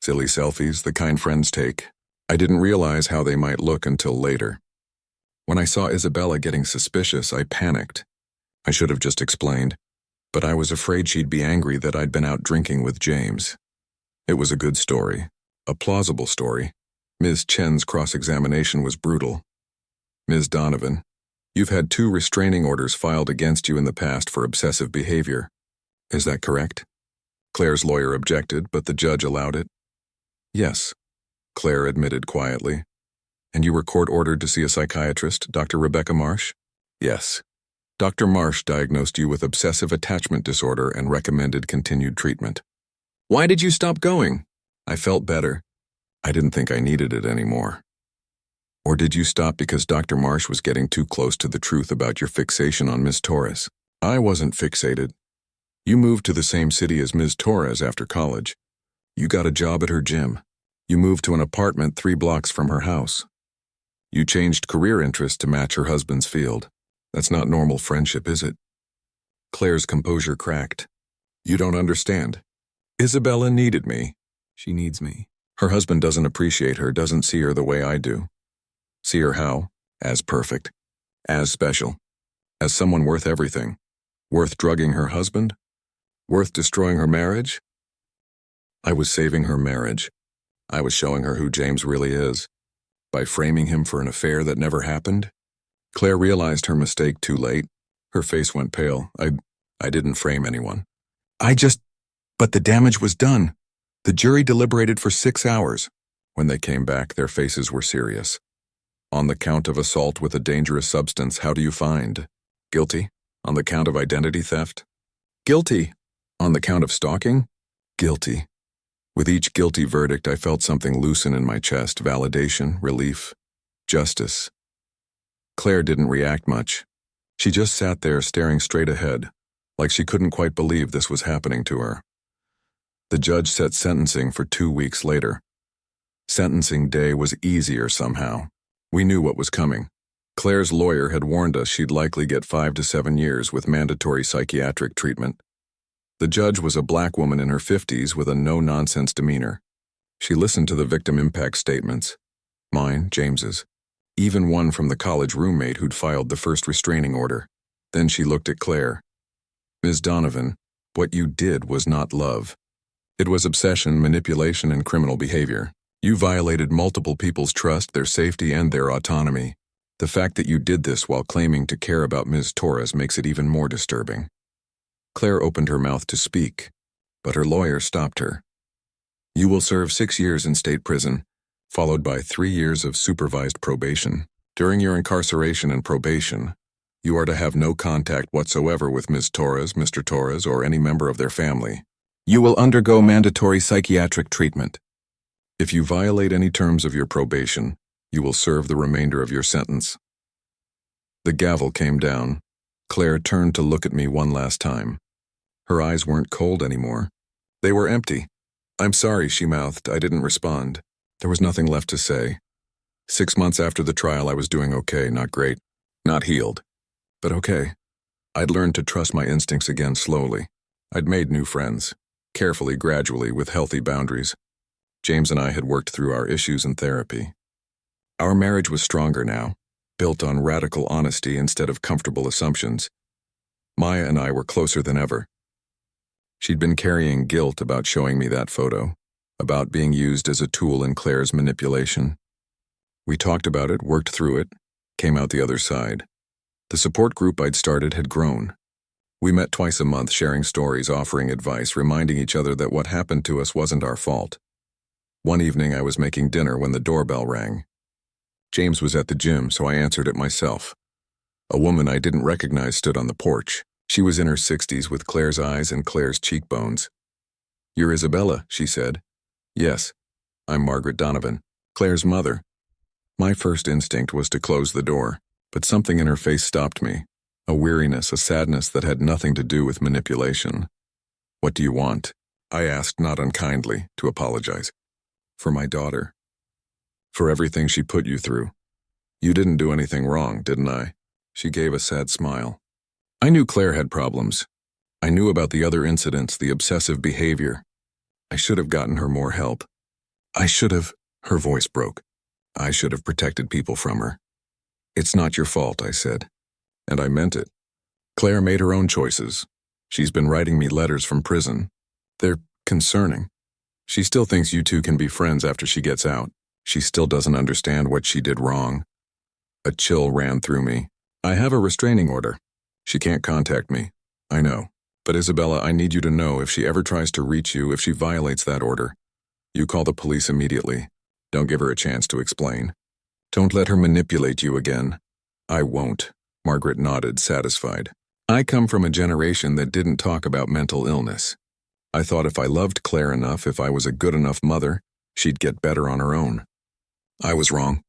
Silly selfies, the kind friends take. I didn't realize how they might look until later. When I saw Isabella getting suspicious, I panicked. I should have just explained, but I was afraid she'd be angry that I'd been out drinking with James. It was a good story, a plausible story. Ms. Chen's cross-examination was brutal. Ms. Donovan, you've had 2 restraining orders filed against you in the past for obsessive behavior. Is that correct? Claire's lawyer objected, but the judge allowed it. Yes, Claire admitted quietly. And you were court-ordered to see a psychiatrist, Dr. Rebecca Marsh? Yes. Dr. Marsh diagnosed you with obsessive attachment disorder and recommended continued treatment. Why did you stop going? I felt better. I didn't think I needed it anymore. Or did you stop because Dr. Marsh was getting too close to the truth about your fixation on Ms. Torres? I wasn't fixated. You moved to the same city as Ms. Torres after college. You got a job at her gym. You moved to an apartment 3 blocks from her house. You changed career interests to match her husband's field. That's not normal friendship, is it? Claire's composure cracked. You don't understand. Isabella needed me. She needs me. Her husband doesn't appreciate her, doesn't see her the way I do. See her how? As perfect. As special. As someone worth everything. Worth drugging her husband? Worth destroying her marriage? I was saving her marriage. I was showing her who James really is. By framing him for an affair that never happened? Claire realized her mistake too late. Her face went pale. I didn't frame anyone. But the damage was done. The jury deliberated for 6 hours. When they came back, their faces were serious. On the count of assault with a dangerous substance, how do you find? Guilty. On the count of identity theft? Guilty. On the count of stalking? Guilty. With each guilty verdict, I felt something loosen in my chest, validation, relief, justice. Claire didn't react much. She just sat there staring straight ahead, like she couldn't quite believe this was happening to her. The judge set sentencing for 2 weeks later. Sentencing day was easier somehow. We knew what was coming. Claire's lawyer had warned us she'd likely get 5 to 7 years with mandatory psychiatric treatment. The judge was a black woman in her 50s with a no-nonsense demeanor. She listened to the victim impact statements. Mine, James's. Even one from the college roommate who'd filed the first restraining order. Then she looked at Claire. Ms. Donovan, what you did was not love. It was obsession, manipulation, and criminal behavior. You violated multiple people's trust, their safety, and their autonomy. The fact that you did this while claiming to care about Ms. Torres makes it even more disturbing. Claire opened her mouth to speak, but her lawyer stopped her. You will serve 6 years in state prison, followed by 3 years of supervised probation. During your incarceration and probation, you are to have no contact whatsoever with Ms. Torres, Mr. Torres, or any member of their family. You will undergo mandatory psychiatric treatment. If you violate any terms of your probation, you will serve the remainder of your sentence. The gavel came down. Claire turned to look at me one last time. Her eyes weren't cold anymore. They were empty. I'm sorry, she mouthed. I didn't respond. There was nothing left to say. 6 months after the trial, I was doing okay, not great, not healed, but okay. I'd learned to trust my instincts again slowly. I'd made new friends, carefully, gradually, with healthy boundaries. James and I had worked through our issues in therapy. Our marriage was stronger now, built on radical honesty instead of comfortable assumptions. Maya and I were closer than ever. She'd been carrying guilt about showing me that photo, about being used as a tool in Claire's manipulation. We talked about it, worked through it, came out the other side. The support group I'd started had grown. We met twice a month, sharing stories, offering advice, reminding each other that what happened to us wasn't our fault. One evening I was making dinner when the doorbell rang. James was at the gym, so I answered it myself. A woman I didn't recognize stood on the porch. She was in her 60s with Claire's eyes and Claire's cheekbones. You're Isabella, she said. Yes, I'm Margaret Donovan, Claire's mother. My first instinct was to close the door, but something in her face stopped me. A weariness, a sadness that had nothing to do with manipulation. What do you want? I asked, not unkindly, to apologize. For my daughter. For everything she put you through. You didn't do anything wrong, didn't I? She gave a sad smile. I knew Claire had problems. I knew about the other incidents, the obsessive behavior. I should have gotten her more help. Her voice broke. I should have protected people from her. It's not your fault, I said. And I meant it. Claire made her own choices. She's been writing me letters from prison. They're concerning. She still thinks you two can be friends after she gets out. She still doesn't understand what she did wrong. A chill ran through me. I have a restraining order. She can't contact me. I know. But Isabella, I need you to know if she ever tries to reach you, if she violates that order, you call the police immediately. Don't give her a chance to explain. Don't let her manipulate you again. I won't. Margaret nodded, satisfied. I come from a generation that didn't talk about mental illness. I thought if I loved Claire enough, if I was a good enough mother, she'd get better on her own. I was wrong,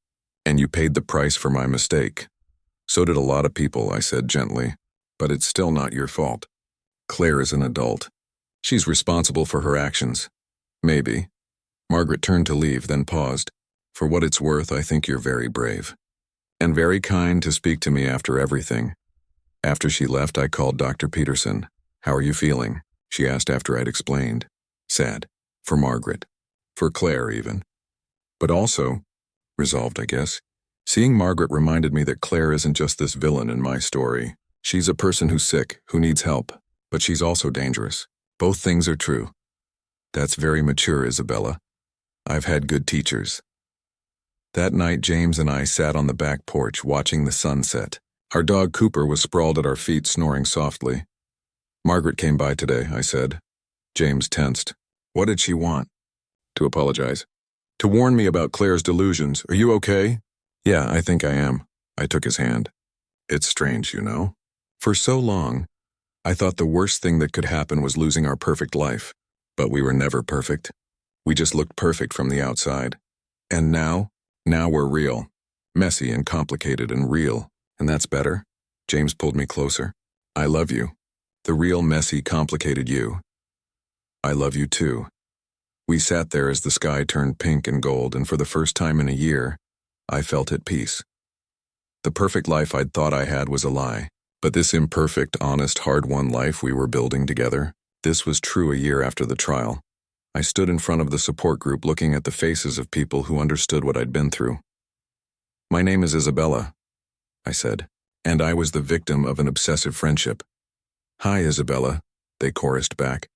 and you paid the price for my mistake. So did a lot of people, I said gently, but it's still not your fault. Claire is an adult. She's responsible for her actions. Maybe. Margaret turned to leave, then paused. For what it's worth, I think you're very brave. And very kind to speak to me after everything. After she left, I called Dr. Peterson. How are you feeling? She asked after I'd explained. Sad. For Margaret. For Claire, even. But also, resolved, I guess. Seeing Margaret reminded me that Claire isn't just this villain in my story. She's a person who's sick, who needs help, but she's also dangerous. Both things are true. That's very mature, Isabella. I've had good teachers. That night, James and I sat on the back porch watching the sunset. Our dog Cooper was sprawled at our feet, snoring softly. Margaret came by today, I said. James tensed. What did she want? To apologize. To warn me about Claire's delusions. Are you okay? Yeah, I think I am. I took his hand. It's strange, you know. For so long, I thought the worst thing that could happen was losing our perfect life. But we were never perfect. We just looked perfect from the outside. And now we're real. Messy and complicated and real. And that's better. James pulled me closer. I love you. The real, messy, complicated you. I love you too. We sat there as the sky turned pink and gold, and for the first time in a year, I felt at peace. The perfect life I'd thought I had was a lie. But this imperfect, honest, hard-won life we were building together, this was true a year after the trial. I stood in front of the support group looking at the faces of people who understood what I'd been through. My name is Isabella, I said, and I was the victim of an obsessive friendship. Hi, Isabella, they chorused back.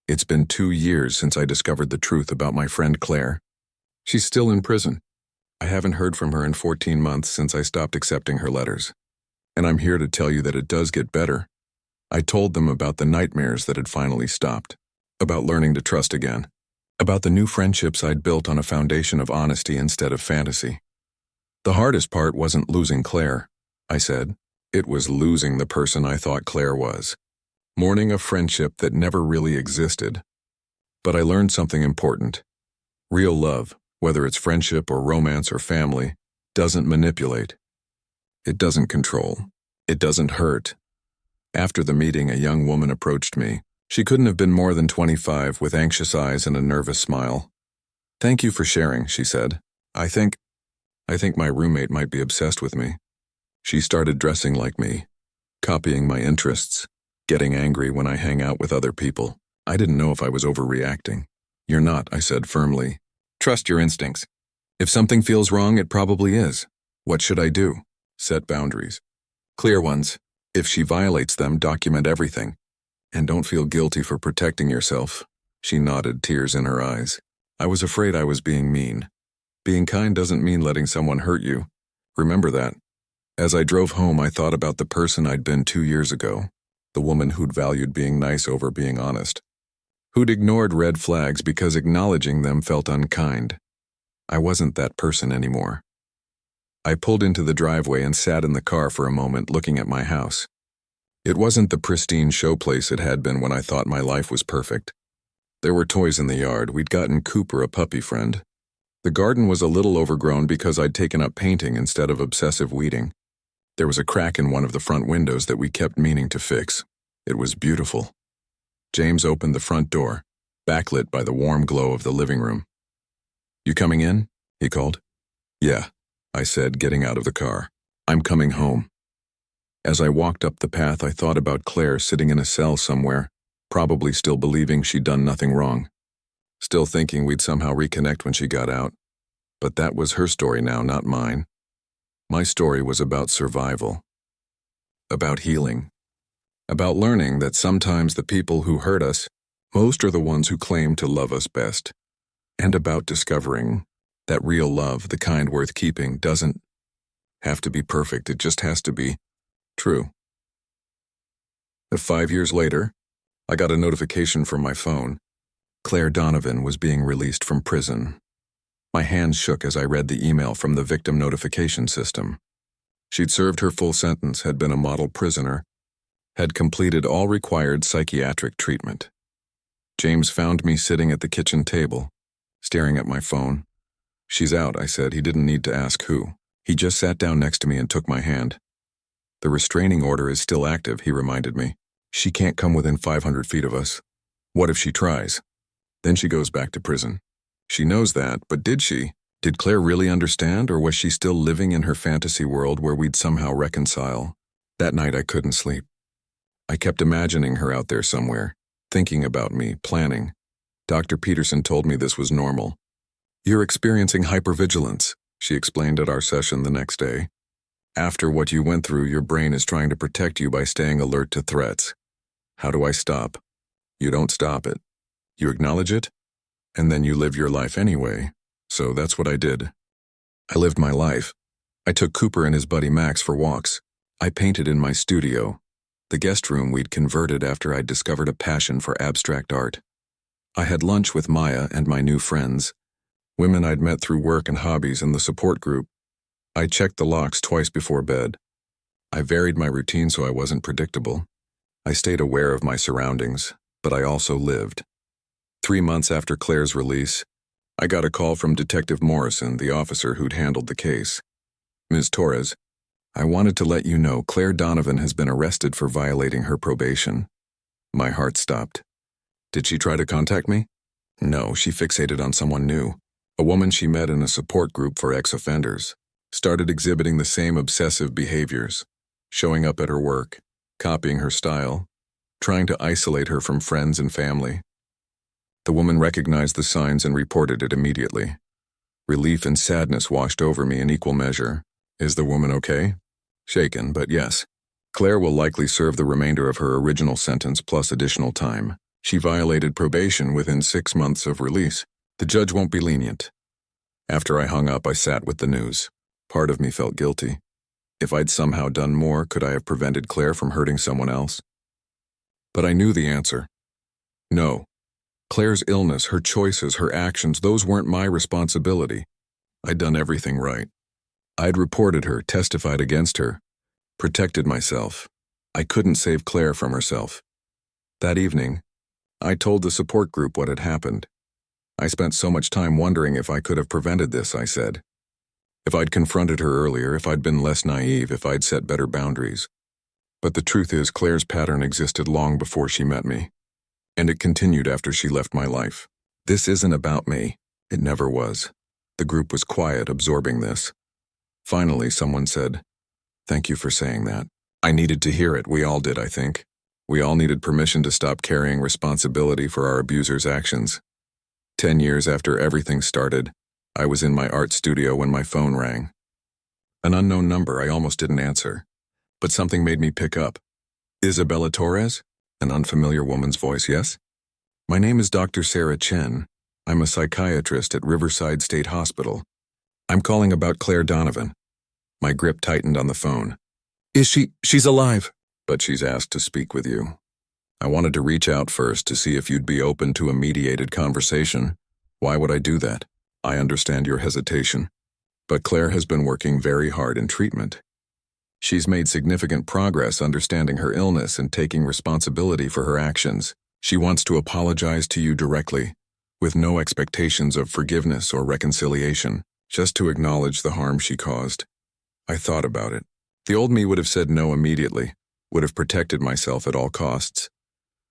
It's been 2 years since I discovered the truth about my friend Claire. She's still in prison. I haven't heard from her in 14 months since I stopped accepting her letters. And I'm here to tell you that it does get better. I told them about the nightmares that had finally stopped, about learning to trust again, about the new friendships I'd built on a foundation of honesty instead of fantasy. The hardest part wasn't losing Claire, I said. It was losing the person I thought Claire was. Mourning a friendship that never really existed. But I learned something important. Real love, whether it's friendship or romance or family, doesn't manipulate. It doesn't control. It doesn't hurt. After the meeting, a young woman approached me. She couldn't have been more than 25, with anxious eyes and a nervous smile. Thank you for sharing, she said. I think my roommate might be obsessed with me. She started dressing like me, copying my interests, getting angry when I hang out with other people. I didn't know if I was overreacting. You're not, I said firmly. Trust your instincts. If something feels wrong, it probably is. What should I do? Set boundaries. Clear ones. If she violates them, document everything. And don't feel guilty for protecting yourself. She nodded, tears in her eyes. I was afraid I was being mean. Being kind doesn't mean letting someone hurt you. Remember that. As I drove home, I thought about the person I'd been 2 years ago. The woman who'd valued being nice over being honest. Who'd ignored red flags because acknowledging them felt unkind. I wasn't that person anymore. I pulled into the driveway and sat in the car for a moment looking at my house. It wasn't the pristine showplace it had been when I thought my life was perfect. There were toys in the yard. We'd gotten Cooper a puppy friend. The garden was a little overgrown because I'd taken up painting instead of obsessive weeding. There was a crack in one of the front windows that we kept meaning to fix. It was beautiful. James opened the front door, backlit by the warm glow of the living room. You coming in? He called. Yeah, I said, getting out of the car. I'm coming home. As I walked up the path, I thought about Claire sitting in a cell somewhere, probably still believing she'd done nothing wrong. Still thinking we'd somehow reconnect when she got out. But that was her story now, not mine. My story was about survival. About healing. About learning that sometimes the people who hurt us most are the ones who claim to love us best. And about discovering that real love, the kind worth keeping, doesn't have to be perfect. It just has to be true. 5 years later, I got a notification from my phone. Claire Donovan was being released from prison. My hands shook as I read the email from the victim notification system. She'd served her full sentence, had been a model prisoner, had completed all required psychiatric treatment. James found me sitting at the kitchen table, staring at my phone. She's out, I said. He didn't need to ask who. He just sat down next to me and took my hand. The restraining order is still active, he reminded me. She can't come within 500 feet of us. What if she tries? Then she goes back to prison. She knows that, but did she? Did Claire really understand, or was she still living in her fantasy world where we'd somehow reconcile? That night I couldn't sleep. I kept imagining her out there somewhere, thinking about me, planning. Dr. Peterson told me this was normal. You're experiencing hypervigilance, she explained at our session the next day. After what you went through, your brain is trying to protect you by staying alert to threats. How do I stop? You don't stop it. You acknowledge it, And then you live your life anyway, so that's what I did. I lived my life. I took Cooper and his buddy Max for walks. I painted in my studio, the guest room we'd converted after I'd discovered a passion for abstract art. I had lunch with Maya and my new friends, women I'd met through work and hobbies in the support group. I checked the locks twice before bed. I varied my routine so I wasn't predictable. I stayed aware of my surroundings, but I also lived. 3 months after Claire's release, I got a call from Detective Morrison, the officer who'd handled the case. Ms. Torres, I wanted to let you know Claire Donovan has been arrested for violating her probation. My heart stopped. Did she try to contact me? No, she fixated on someone new, a woman she met in a support group for ex-offenders, started exhibiting the same obsessive behaviors, showing up at her work, copying her style, trying to isolate her from friends and family. The woman recognized the signs and reported it immediately. Relief and sadness washed over me in equal measure. Is the woman okay? Shaken, but yes. Claire will likely serve the remainder of her original sentence plus additional time. She violated probation within 6 months of release. The judge won't be lenient. After I hung up, I sat with the news. Part of me felt guilty. If I'd somehow done more, could I have prevented Claire from hurting someone else? But I knew the answer. No. Claire's illness, her choices, her actions, those weren't my responsibility. I'd done everything right. I'd reported her, testified against her, protected myself. I couldn't save Claire from herself. That evening, I told the support group what had happened. I spent so much time wondering if I could have prevented this, I said. If I'd confronted her earlier, if I'd been less naive, if I'd set better boundaries. But the truth is, Claire's pattern existed long before she met me. And it continued after she left my life. This isn't about me. It never was. The group was quiet, absorbing this. Finally, someone said, "Thank you for saying that." I needed to hear it. We all did, I think. We all needed permission to stop carrying responsibility for our abuser's actions. 10 years after everything started, I was in my art studio when my phone rang. An unknown number. I almost didn't answer. But something made me pick up. Isabella Torres? An unfamiliar woman's voice, yes? My name is Dr. Sarah Chen. I'm a psychiatrist at Riverside State Hospital. I'm calling about Claire Donovan. My grip tightened on the phone. She's alive. But she's asked to speak with you. I wanted to reach out first to see if you'd be open to a mediated conversation. Why would I do that? I understand your hesitation. But Claire has been working very hard in treatment. She's made significant progress understanding her illness and taking responsibility for her actions. She wants to apologize to you directly, with no expectations of forgiveness or reconciliation, just to acknowledge the harm she caused. I thought about it. The old me would have said no immediately, would have protected myself at all costs.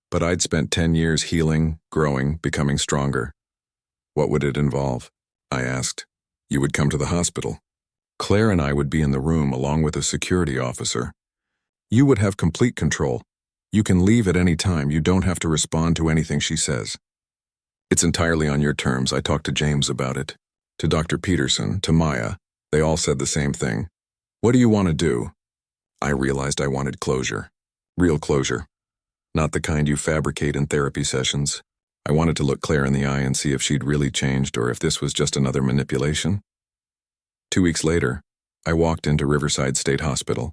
But I'd spent 10 years healing, growing, becoming stronger. What would it involve? I asked. You would come to the hospital. Claire and I would be in the room along with a security officer. You would have complete control. You can leave at any time. You don't have to respond to anything she says. It's entirely on your terms. I talked to James about it. To Dr. Peterson, to Maya. They all said the same thing. What do you want to do? I realized I wanted closure. Real closure. Not the kind you fabricate in therapy sessions. I wanted to look Claire in the eye and see if she'd really changed or if this was just another manipulation. 2 weeks later, I walked into Riverside State Hospital.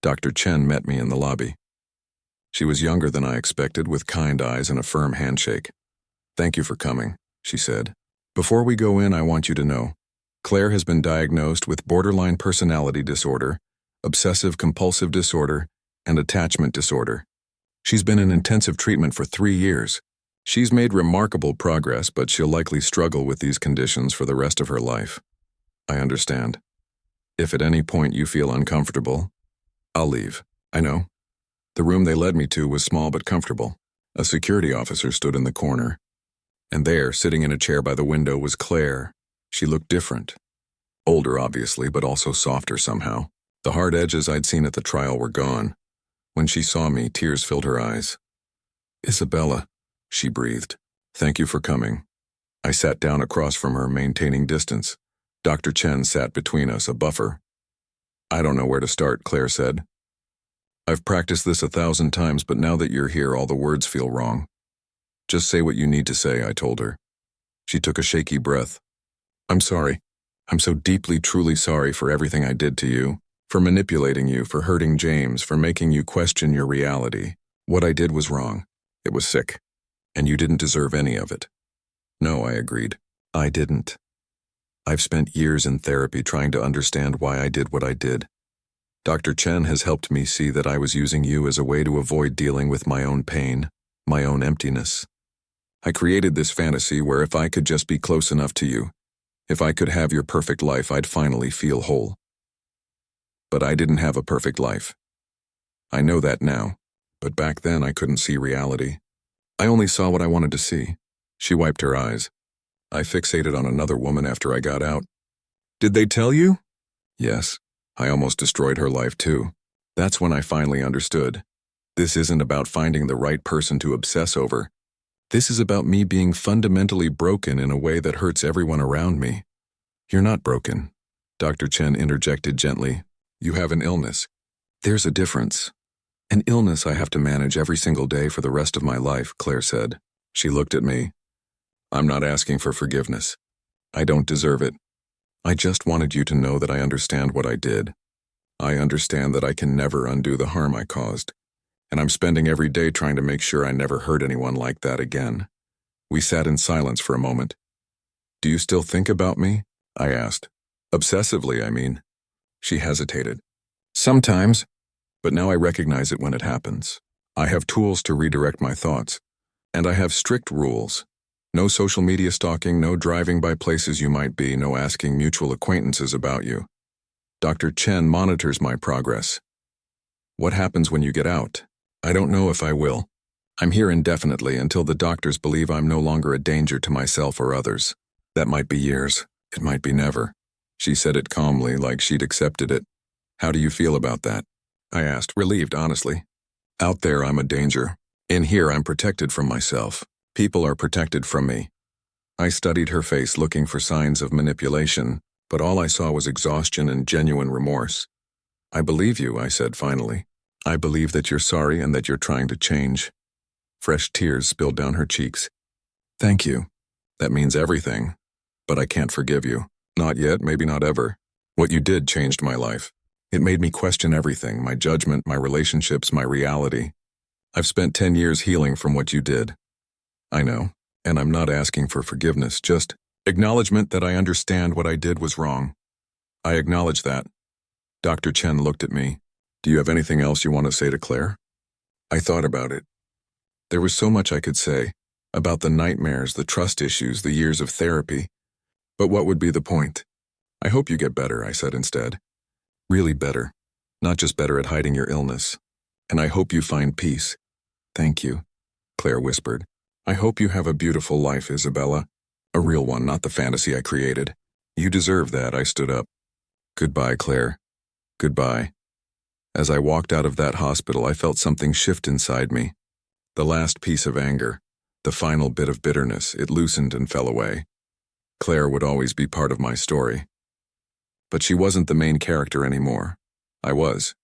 Dr. Chen met me in the lobby. She was younger than I expected, with kind eyes and a firm handshake. "Thank you for coming," she said. "Before we go in, I want you to know, Claire has been diagnosed with borderline personality disorder, obsessive-compulsive disorder, and attachment disorder. She's been in intensive treatment for 3 years. She's made remarkable progress, but she'll likely struggle with these conditions for the rest of her life. I understand. If at any point you feel uncomfortable, I'll leave. I know." The room they led me to was small but comfortable. A security officer stood in the corner. And there, sitting in a chair by the window, was Claire. She looked different. Older, obviously, but also softer somehow. The hard edges I'd seen at the trial were gone. When she saw me, tears filled her eyes. "Isabella," she breathed. "Thank you for coming." I sat down across from her, maintaining distance. Dr. Chen sat between us, a buffer. "I don't know where to start," Claire said. "I've practiced this 1,000 times, but now that you're here, all the words feel wrong." "Just say what you need to say," I told her. She took a shaky breath. I'm sorry. I'm so deeply, truly sorry for everything I did to you, for manipulating you, for hurting James, for making you question your reality. What I did was wrong. It was sick. And you didn't deserve any of it. No, I agreed. I didn't. I've spent years in therapy trying to understand why I did what I did. Dr. Chen has helped me see that I was using you as a way to avoid dealing with my own pain, my own emptiness. I created this fantasy where if I could just be close enough to you, if I could have your perfect life, I'd finally feel whole. But I didn't have a perfect life. I know that now, but back then I couldn't see reality. I only saw what I wanted to see. She wiped her eyes. I fixated on another woman after I got out. Did they tell you? Yes. I almost destroyed her life too. That's when I finally understood. This isn't about finding the right person to obsess over. This is about me being fundamentally broken in a way that hurts everyone around me. You're not broken, Dr. Chen interjected gently. You have an illness. There's a difference. An illness I have to manage every single day for the rest of my life, Claire said. She looked at me. I'm not asking for forgiveness. I don't deserve it. I just wanted you to know that I understand what I did. I understand that I can never undo the harm I caused. And I'm spending every day trying to make sure I never hurt anyone like that again. We sat in silence for a moment. Do you still think about me? I asked. Obsessively, I mean. She hesitated. Sometimes, but now I recognize it when it happens. I have tools to redirect my thoughts. And I have strict rules. No social media stalking, no driving by places you might be, no asking mutual acquaintances about you. Dr. Chen monitors my progress. What happens when you get out? I don't know if I will. I'm here indefinitely until the doctors believe I'm no longer a danger to myself or others. That might be years. It might be never. She said it calmly, like she'd accepted it. How do you feel about that? I asked, relieved, honestly. Out there, I'm a danger. In here, I'm protected from myself. People are protected from me. I studied her face looking for signs of manipulation, but all I saw was exhaustion and genuine remorse. I believe you, I said finally. I believe that you're sorry and that you're trying to change. Fresh tears spilled down her cheeks. Thank you. That means everything. But I can't forgive you. Not yet, maybe not ever. What you did changed my life. It made me question everything, my judgment, my relationships, my reality. I've spent 10 years healing from what you did. I know, and I'm not asking for forgiveness, just acknowledgement that I understand what I did was wrong. I acknowledge that. Dr. Chen looked at me. Do you have anything else you want to say to Claire? I thought about it. There was so much I could say, about the nightmares, the trust issues, the years of therapy. But what would be the point? I hope you get better, I said instead. Really better, not just better at hiding your illness. And I hope you find peace. Thank you, Claire whispered. I hope you have a beautiful life, Isabella. A real one, not the fantasy I created. You deserve that, I stood up. Goodbye, Claire. Goodbye. As I walked out of that hospital, I felt something shift inside me. The last piece of anger, the final bit of bitterness, it loosened and fell away. Claire would always be part of my story. But she wasn't the main character anymore. I was.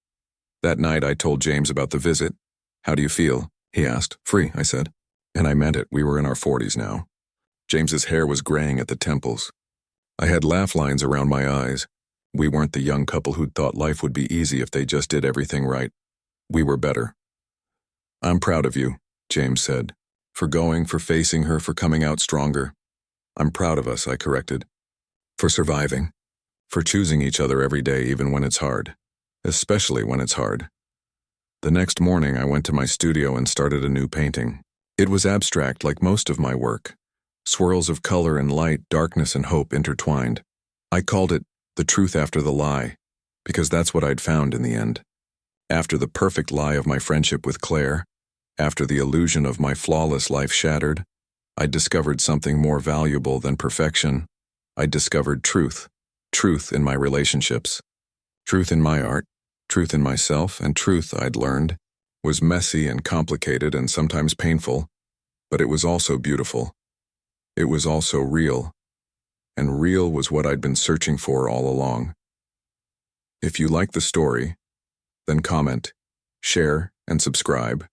That night I told James about the visit. How do you feel? He asked. Free, I said. And I meant it. We were in our 40s now. James's hair was graying at the temples. I had laugh lines around my eyes. We weren't the young couple who'd thought life would be easy if they just did everything right. We were better. I'm proud of you, James said. For going, for facing her, for coming out stronger. I'm proud of us, I corrected. For surviving. For choosing each other every day even when it's hard. Especially when it's hard. The next morning I went to my studio and started a new painting. It was abstract like most of my work. Swirls of color and light, darkness and hope intertwined. I called it The Truth After the Lie, because that's what I'd found in the end. After the perfect lie of my friendship with Claire, after the illusion of my flawless life shattered, I discovered something more valuable than perfection. I discovered truth. Truth in my relationships. Truth in my art. Truth in myself, and truth, I'd learned, was messy and complicated and sometimes painful, but it was also beautiful. It was also real. And real was what I'd been searching for all along. If you like the story, then comment, share, and subscribe.